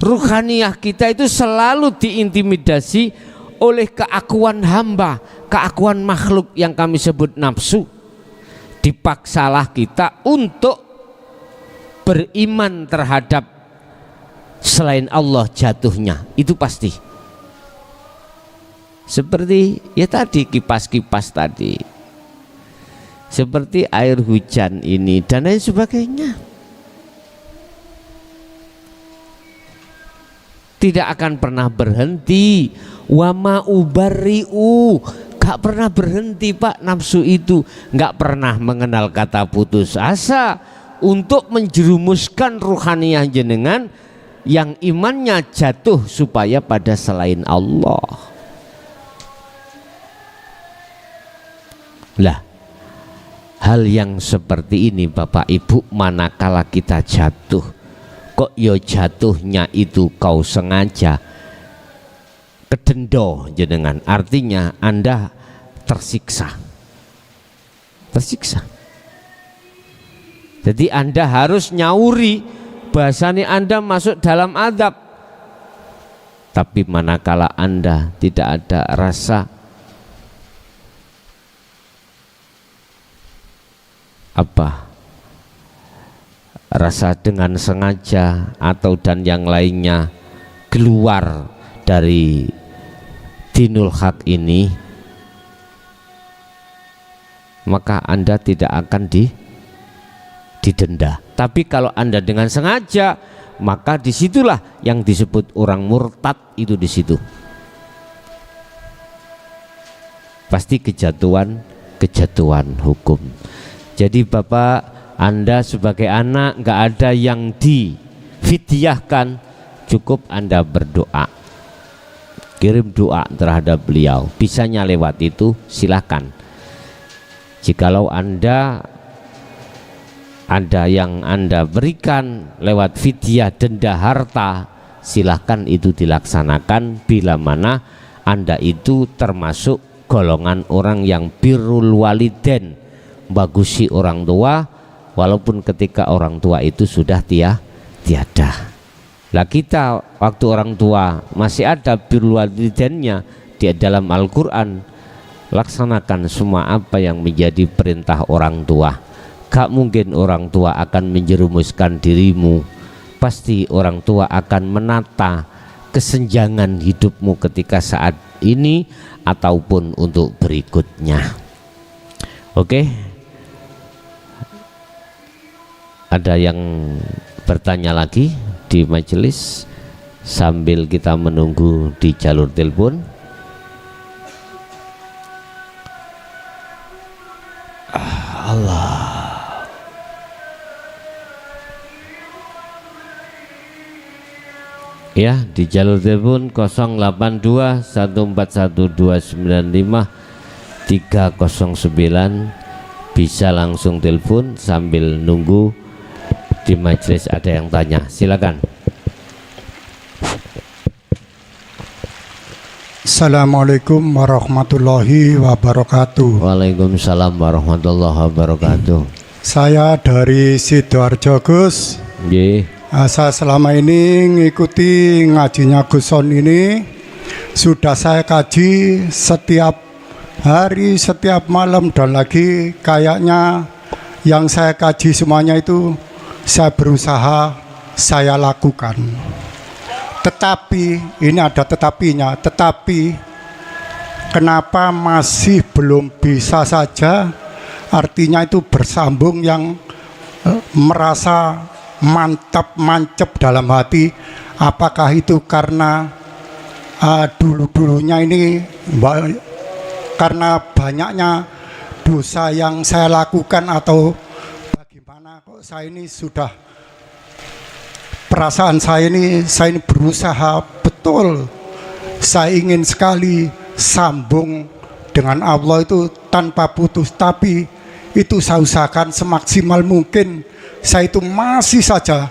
ruhaniyah kita itu selalu diintimidasi oleh keakuan hamba, keakuan makhluk yang kami sebut nafsu. Dipaksalah kita untuk beriman terhadap selain Allah jatuhnya, itu pasti. Seperti ya tadi kipas-kipas tadi, seperti air hujan ini dan lain sebagainya, tidak akan pernah berhenti. Wama ubari'u, gak pernah berhenti Pak. Nafsu itu gak pernah mengenal kata putus asa untuk menjerumuskan ruhaniyah jenengan yang imannya jatuh supaya pada selain Allah. Lah, hal yang seperti ini Bapak Ibu, manakala kita jatuh, kok yo jatuhnya itu kau sengaja, kedendo jenengan, artinya Anda tersiksa. Jadi Anda harus nyauri, bahasanya Anda masuk dalam adab. Tapi manakala Anda tidak ada rasa rasa dengan sengaja atau dan yang lainnya keluar dari dinul haq ini, maka Anda tidak akan didenda. Tapi kalau Anda dengan sengaja, maka disitulah yang disebut orang murtad, itu di situ pasti kejatuhan hukum. Jadi Bapak, Anda sebagai anak nggak ada yang difidyahkan, cukup Anda berdoa, kirim doa terhadap beliau. Bisanya lewat itu silakan. Jikalau Anda ada yang Anda berikan lewat fidyah denda harta, silahkan itu dilaksanakan bila mana Anda itu termasuk golongan orang yang birrul waliden, bagusi orang tua, walaupun ketika orang tua itu sudah tiada. Lah kita waktu orang tua masih ada birrul walidennya di dalam Al-Quran, laksanakan semua apa yang menjadi perintah orang tua. Gak mungkin orang tua akan menjerumuskan dirimu pasti orang tua akan menata kesenjangan hidupmu ketika saat ini ataupun untuk berikutnya. Oke, ada yang bertanya lagi di majelis sambil kita menunggu di jalur telepon? Allah. Ya, di jalur telepon 082 141 295 309 bisa langsung telepon sambil nunggu di majelis ada yang tanya. Silakan. Assalamualaikum warahmatullahi wabarakatuh. Waalaikumsalam warahmatullahi wabarakatuh. Saya dari Sidoarjo, Gus. Nggih. Saya selama ini ngikuti ngajinya Gus Son ini. Sudah saya kaji setiap hari, setiap malam, dan lagi kayaknya yang saya kaji semuanya itu saya berusaha saya lakukan. Tetapi, ini ada tetapinya, tetapi kenapa masih belum bisa saja, artinya itu bersambung yang merasa mantap, mancep dalam hati. Apakah itu karena dulu-dulunya ini karena banyaknya dosa yang saya lakukan, atau bagaimana kok saya ini sudah perasaan saya ini berusaha betul, saya ingin sekali sambung dengan Allah itu tanpa putus, tapi itu saya usahakan semaksimal mungkin. Saya itu masih saja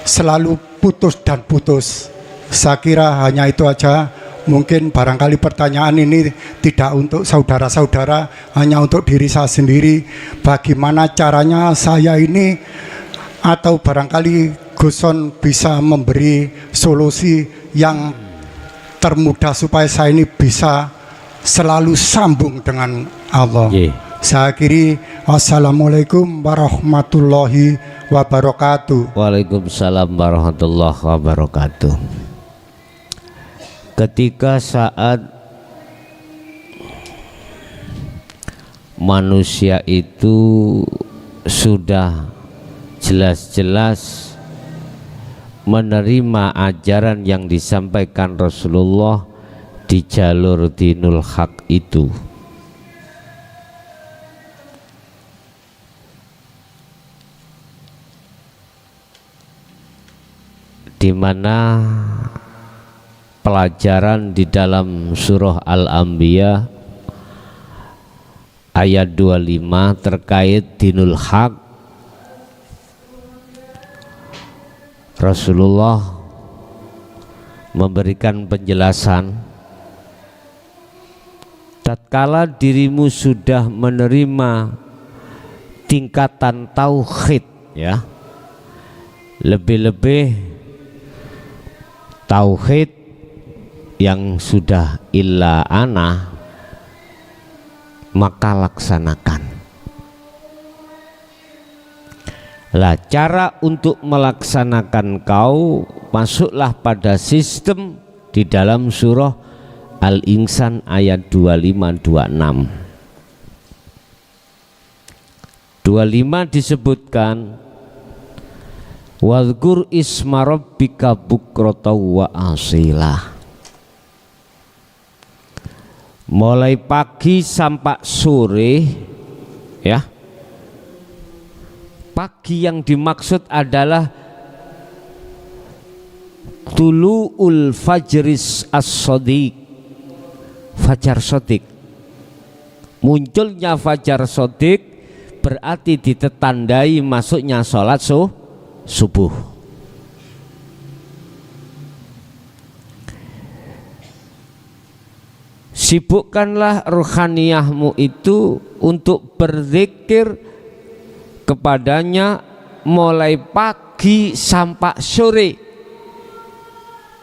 selalu putus dan putus. Saya kira hanya itu aja. Mungkin barangkali pertanyaan ini tidak untuk saudara-saudara, hanya untuk diri saya sendiri. Bagaimana caranya saya ini, atau barangkali Gus Son bisa memberi solusi yang termudah supaya saya ini bisa selalu sambung dengan Allah. Saya akhiri, wassalamualaikum warahmatullahi wabarakatuh. Waalaikumsalam warahmatullahi wabarakatuh. Ketika saat manusia itu sudah jelas-jelas menerima ajaran yang disampaikan Rasulullah di jalur dinul haq itu, di mana pelajaran di dalam surah Al-Anbiya ayat 25 terkait dinul haq, Rasulullah memberikan penjelasan, tatkala dirimu sudah menerima tingkatan tauhid, ya, lebih-lebih tauhid yang sudah illa ana, maka laksanakan. Lah, cara untuk melaksanakan kau masuklah pada sistem di dalam surah Al-Insan ayat 25-26. 25 disebutkan, wadhkur isma rabbika bukrata wa asila. Mulai pagi sampai sore, ya. Pagi yang dimaksud adalah tulu'ul fajris as-shadiq, fajar shadiq. Munculnya fajar shadiq berarti ditetandai masuknya sholat subuh. Sibukkanlah rohaniyahmu itu untuk berzikir kepadanya mulai pagi sampai sore.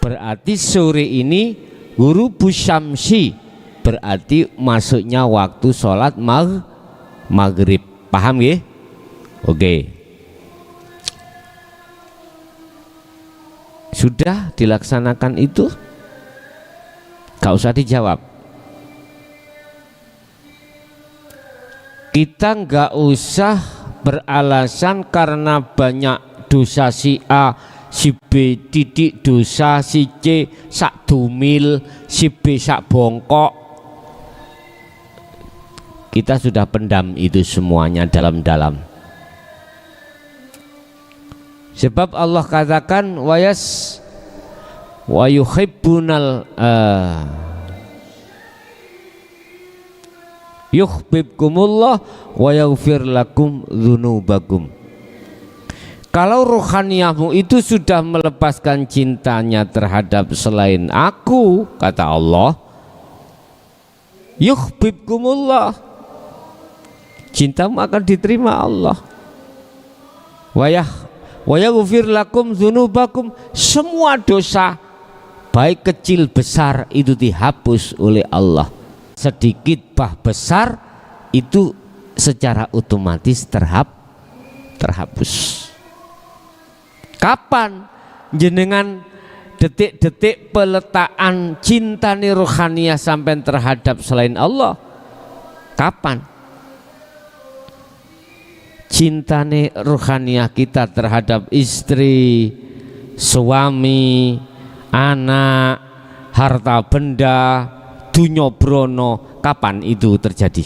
Berarti sore ini ghurubus syamsi, berarti masuknya waktu sholat maghrib. Paham ya? Oke. Sudah dilaksanakan itu, gak usah dijawab. Kita nggak usah beralasan karena banyak dosa si A, si B titik dosa, si C sak dumil, si B sak bongkok. Kita sudah pendam itu semuanya dalam-dalam. Sebab Allah katakan wa yuhibbunal yuhibbukumullah wa yaghfir lakum dzunubakum. Kalau rohaniyahmu itu sudah melepaskan cintanya terhadap selain aku, kata Allah, yuhibbukumullah, cintamu akan diterima Allah. Wa yaghfir lakum dzunubakum, semua dosa baik kecil besar itu dihapus oleh Allah. Sedikit bah besar itu secara otomatis terhapus. Kapan jenengan detik-detik peletakan cinta rohaniyah sampai terhadap selain Allah? Kapan? Cinta rohaniyah kita terhadap istri, suami, anak, harta benda, dunya brono, kapan itu terjadi?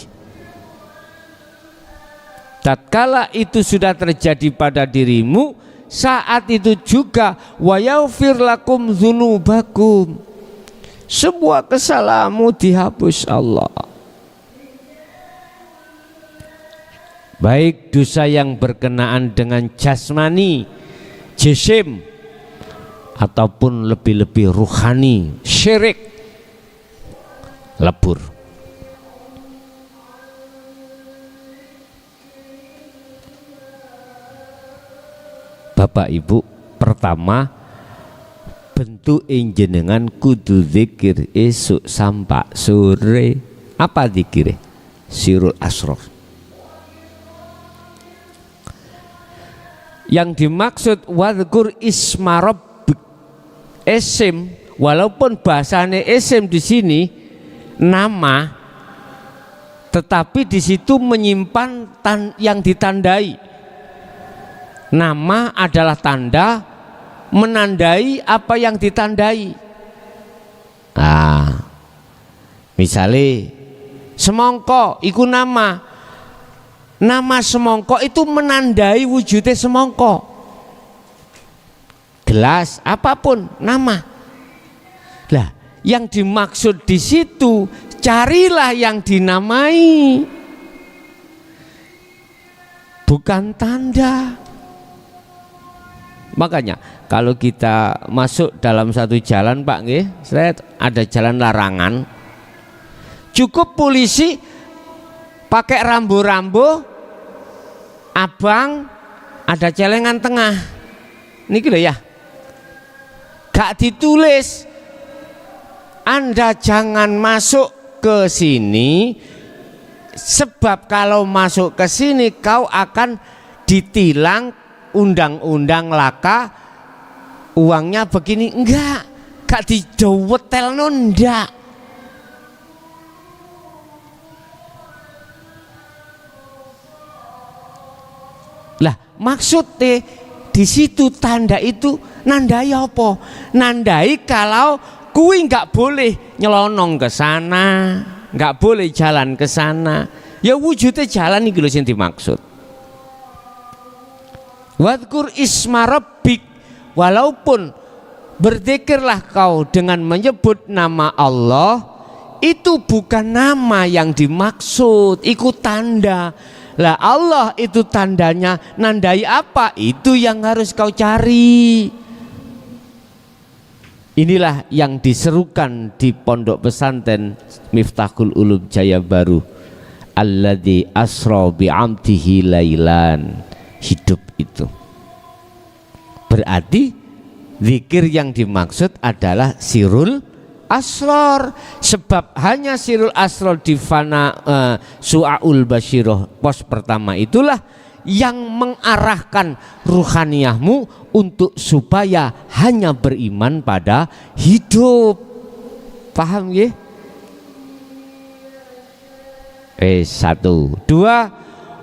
Tatkala itu sudah terjadi pada dirimu, saat itu juga wa yaghfir lakum dzunubakum, semua kesalahanmu dihapus Allah. Baik dosa yang berkenaan dengan jasmani, jisim, ataupun lebih-lebih ruhani, syirik, lebur. Bapak Ibu, pertama bentuk jenengan kudu zikir esuk sampai sore. Apa zikir? Sirul asrar. Yang dimaksud wadhkur isma rabbik, isim, walaupun bahasanya isim di sini nama, tetapi di situ menyimpan yang ditandai. Nama adalah tanda menandai apa yang ditandai. Misalnya semongko iku nama. Nama semongko itu menandai wujudnya semongko. Gelas apapun nama. Lah, yang dimaksud di situ carilah yang dinamai, bukan tanda. Makanya kalau kita masuk dalam satu jalan, Pak nggih, saya ada jalan larangan, cukup polisi pakai rambu-rambu abang, ada celengan tengah. Niki lho ya. Gak ditulis Anda jangan masuk ke sini, sebab kalau masuk ke sini kau akan ditilang undang-undang laka, uangnya begini. Enggak, gak dijowetelno ndak. Lah maksudnya di situ tanda itu nandai apa? Nandai kalau kui nggak boleh nyelonong ke sana, nggak boleh jalan ke sana. Ya wujudnya jalan iki lho sing dimaksud. Wadhkur isma rabbik, walaupun berzikirlah kau dengan menyebut nama Allah, itu bukan nama yang dimaksud, itu tanda. Lah Allah itu tandanya, nandai apa? Itu yang harus kau cari. Inilah yang diserukan di pondok pesantren Miftahul Ulum Jaya Baru. Alladzi asra bi'amdihi lailan. Hidup itu berarti zikir yang dimaksud adalah sirul asror, sebab hanya sirul asror di fana su'aul basyiroh pos pertama itulah yang mengarahkan ruhaniyahmu untuk supaya hanya beriman pada hidup. Paham ya? Satu. Dua,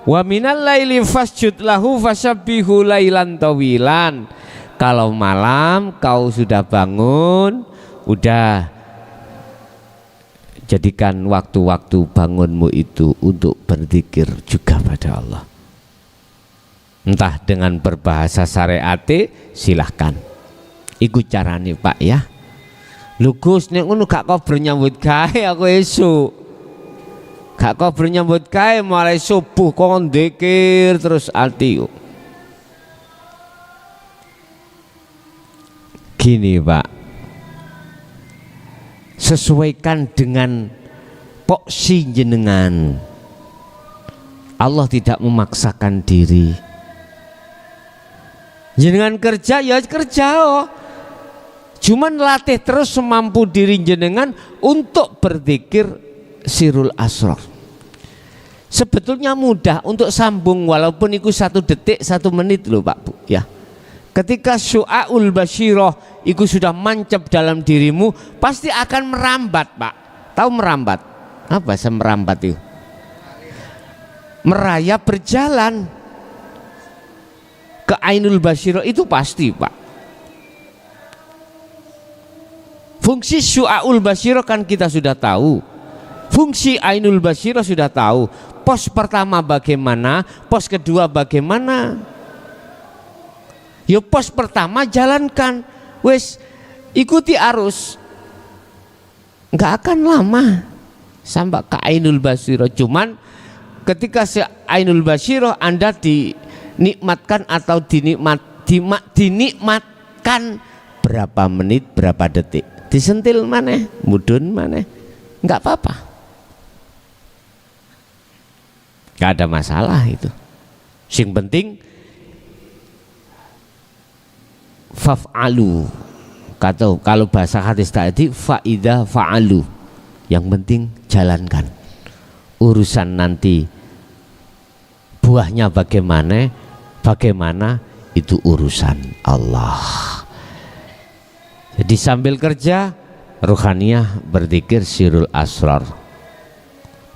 wa minal laili fasjud lahu fasabbihu lailan tawilan. Kalau malam kau sudah bangun, udah jadikan waktu-waktu bangunmu itu untuk berzikir juga pada Allah. Entah dengan berbahasa syariat, silahkan. Ikut carane Pak ya. Lho Gus nek ngono gak kober nyambut gawe aku esuk. Gak kober nyambut gawe mulai subuh kon dzikir terus ati. Gini Pak, sesuaikan dengan poksi jenengan. Allah tidak memaksakan diri. Jenengan kerja ya kerja oh. Cuman latih terus semampu diri jenengan untuk berzikir sirul asrar. Sebetulnya mudah untuk sambung walaupun itu 1 detik 1 menit loh Pak Bu ya. Ketika su'aul basyiroh itu sudah mancap dalam dirimu, pasti akan merambat Pak. Tahu merambat? Apa bahasa merambat itu? Merayap berjalan ke ainul basyiroh itu pasti Pak. Fungsi su'aul basyiroh kan kita sudah tahu. Fungsi ainul basyiroh sudah tahu. Pos pertama bagaimana, pos kedua bagaimana. Ya pos pertama jalankan, wes ikuti arus, nggak akan lama sampai ke ainul basyiroh. Cuman ketika si ainul basyiroh Anda dinikmatkan atau dinikmatkan berapa menit berapa detik, disentil mana, mudun mana, nggak apa-apa, nggak ada masalah itu. Sing penting faf'alu, kata kalau bahasa hadis tadi faida fa'alu, yang penting jalankan. Urusan nanti buahnya bagaimana itu urusan Allah. Jadi sambil kerja ruhaniyah berzikir sirul asrar,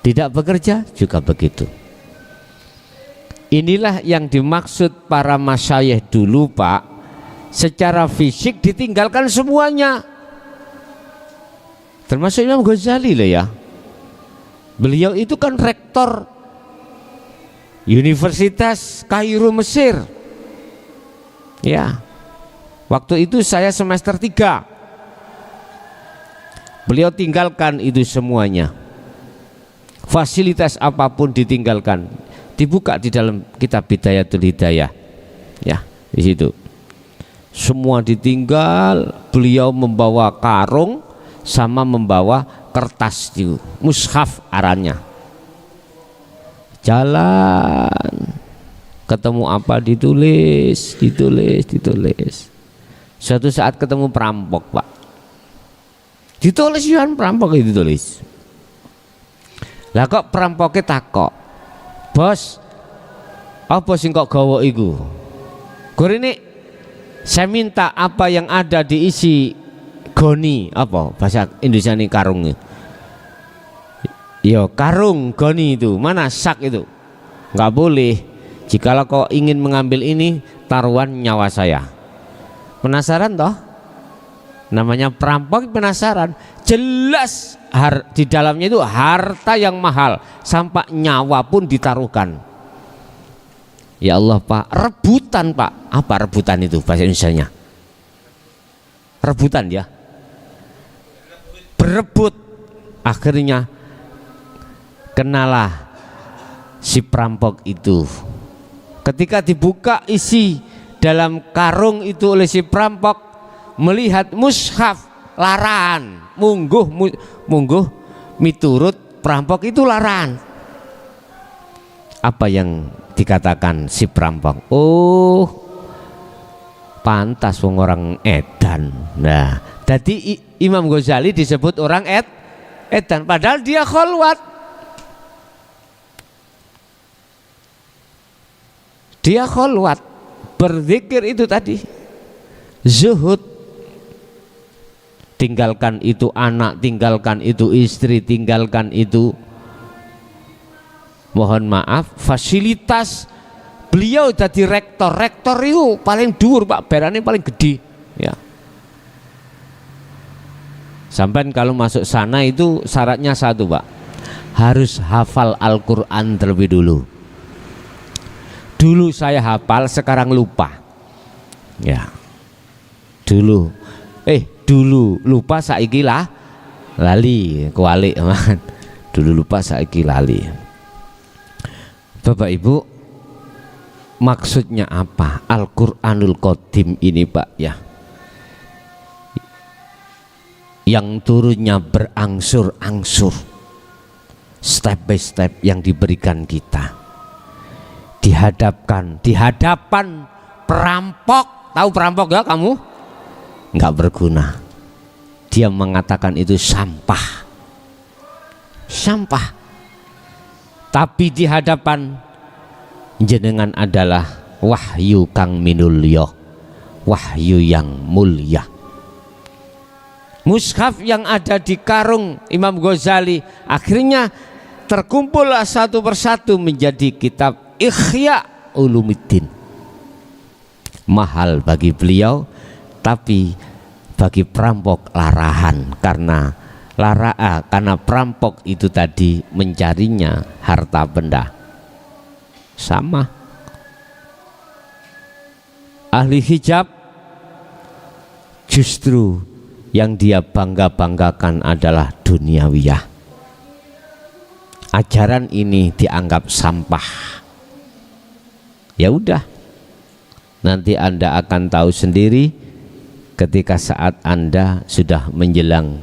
tidak bekerja juga begitu. Inilah yang dimaksud para masyayikh dulu Pak. Secara fisik ditinggalkan semuanya, termasuk Imam Ghazali lah ya. Beliau itu kan rektor Universitas Kairo Mesir ya. Waktu itu saya semester 3. Beliau tinggalkan itu semuanya. Fasilitas apapun ditinggalkan. Dibuka di dalam kitab Bidayatul Hidayah ya, di situ. Semua ditinggal, beliau membawa karung sama membawa kertas itu, mushaf arannya. Jalan, ketemu apa ditulis. Suatu saat ketemu perampok Pak, ditulis yuan perampok itu ditulis. Lah kok perampoknya takok, bos, apa sing kok gawa iku? Gorene saya minta apa yang ada diisi goni, apa bahasa Indonesia ini karung. Yo karung goni itu, mana sak itu? Nggak boleh. Jikalau kau ingin mengambil ini, taruhan nyawa saya. Penasaran toh? Namanya perampok penasaran. Jelas di dalamnya itu harta yang mahal, sampai nyawa pun ditaruhkan. Ya Allah Pak, rebutan Pak. Apa rebutan itu bahasa Indonesianya? Rebutan ya, berebut. Akhirnya kenalah si perampok itu. Ketika dibuka isi dalam karung itu oleh si perampok, melihat mushaf laran, mungguh miturut perampok itu laran. Apa yang dikatakan si perampok? Oh, pantas wong orang edan. Nah, jadi Imam Ghazali disebut orang edan padahal dia kholwat. Dia kholwat, berzikir itu tadi, zuhud, tinggalkan itu anak, tinggalkan itu istri, tinggalkan itu, mohon maaf, fasilitas. Beliau jadi rektor itu paling dhuwur Pak, berane paling gede ya. Sampai kalau masuk sana itu syaratnya satu Pak, harus hafal Al-Quran terlebih dulu. Dulu saya hafal, sekarang lupa ya. Dulu lupa, saiki lah lali, kualik man. Dulu lupa, saiki lali. Bapak Ibu, maksudnya apa Al-Quranul Qadim ini Pak ya, yang turunnya berangsur-angsur, step by step yang diberikan kita, di hadapan perampok. Tahu perampok ya kamu? Nggak berguna. Dia mengatakan itu sampah. Tapi di hadapan jenengan adalah wahyu kang minulya, wahyu yang mulia. Mushaf yang ada di karung Imam Ghazali akhirnya terkumpullah satu persatu menjadi kitab Ihya Ulumuddin. Mahal bagi beliau, tapi bagi perampok larahan, karena perampok itu tadi mencarinya harta benda. Sama ahli hijab, justru yang dia bangga-banggakan adalah duniawiyah. Ajaran ini dianggap sampah. Ya udah, nanti Anda akan tahu sendiri ketika saat Anda sudah menjelang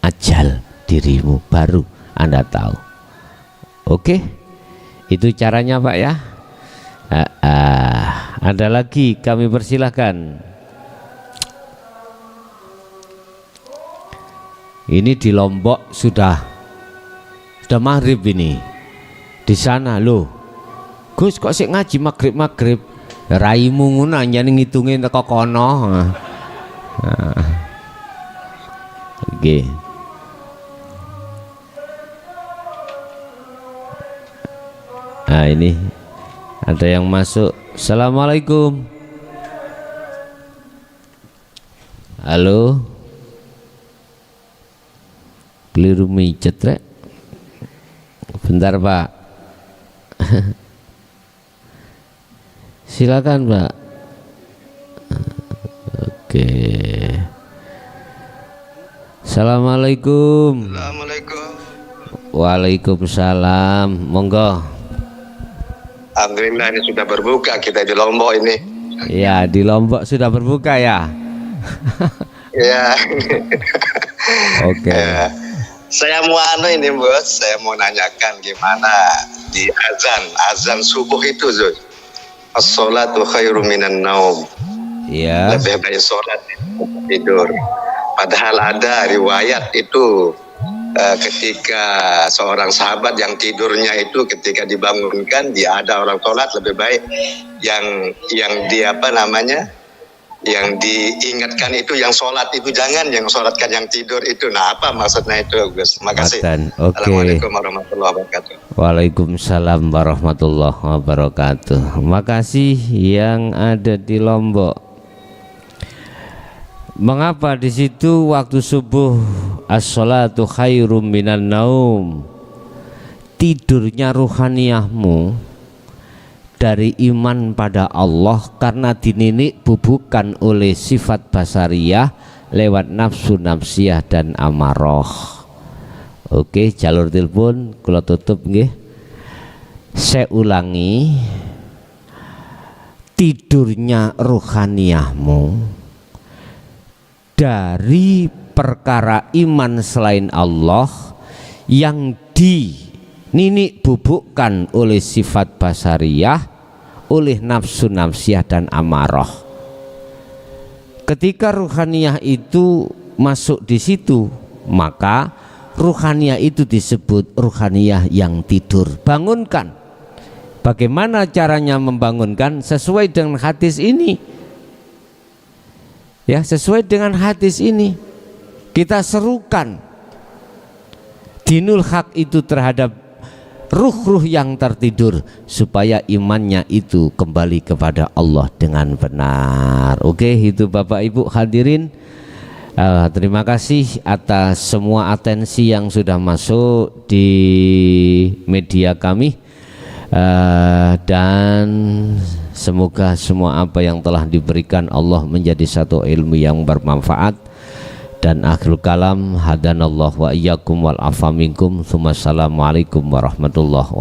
ajal dirimu, baru Anda tahu. Oke, itu caranya Pak ya. Ada lagi, kami persilahkan. Ini di Lombok sudah maghrib ini. Di sana loh, Gus kok sik ngaji maghrib. Raimu ngono anjane ngitungin teko kono. Oke. Nah ini ada yang masuk. Assalamualaikum. Halo. Keliru micet rek. Bentar Pak. Silakan Pak. Oke. Assalamualaikum. Assalamualaikum. Waalaikumsalam. Monggo. Alhamdulillah ini sudah berbuka kita di Lombok ini. Ya, di Lombok sudah berbuka ya. Ya. Oke. Ya. Saya mau ini Bos, saya mau nanyakan gimana di azan subuh itu Zul. As-sholatu khairu minan naum. Ya. Lebih baik sholat tidur. Padahal ada riwayat itu ketika seorang sahabat yang tidurnya itu ketika dibangunkan dia ada orang sholat, lebih baik yang yang diingatkan itu yang sholat itu, jangan yang sholatkan yang tidur itu. Nah apa maksudnya itu Gus? Terima kasih. Okay. Assalamualaikum warahmatullahi wabarakatuh. Waalaikumsalam warahmatullahi wabarakatuh. Makasih yang ada di Lombok. Mengapa di situ waktu subuh as-sholatu khairum minan naum, tidurnya ruhaniyahmu dari iman pada Allah karena dininik bubukan oleh sifat basariyah lewat nafsu nafsiyah dan amarah. Oke, jalur telepon kula tutup nggih. Saya ulangi, tidurnya ruhaniyahmu dari perkara iman selain Allah yang dininik bubukkan oleh sifat basariyah, oleh nafsu nafsiyah dan amarah. Ketika ruhaniyah itu masuk di situ, maka ruhaniyah itu disebut ruhaniyah yang tidur. Bangunkan. Bagaimana caranya membangunkan? Sesuai dengan hadis ini. Ya, sesuai dengan hadis ini. Kita serukan dinul haq itu terhadap ruh-ruh yang tertidur supaya imannya itu kembali kepada Allah dengan benar. Oke, itu Bapak Ibu hadirin. Terima kasih atas semua atensi yang sudah masuk di media kami. Dan semoga semua apa yang telah diberikan Allah menjadi satu ilmu yang bermanfaat. Dan akhirul kalam, hadanallahu wa iyyakum wal afa minkum. Assalamualaikum warahmatullahi wabarakatuh.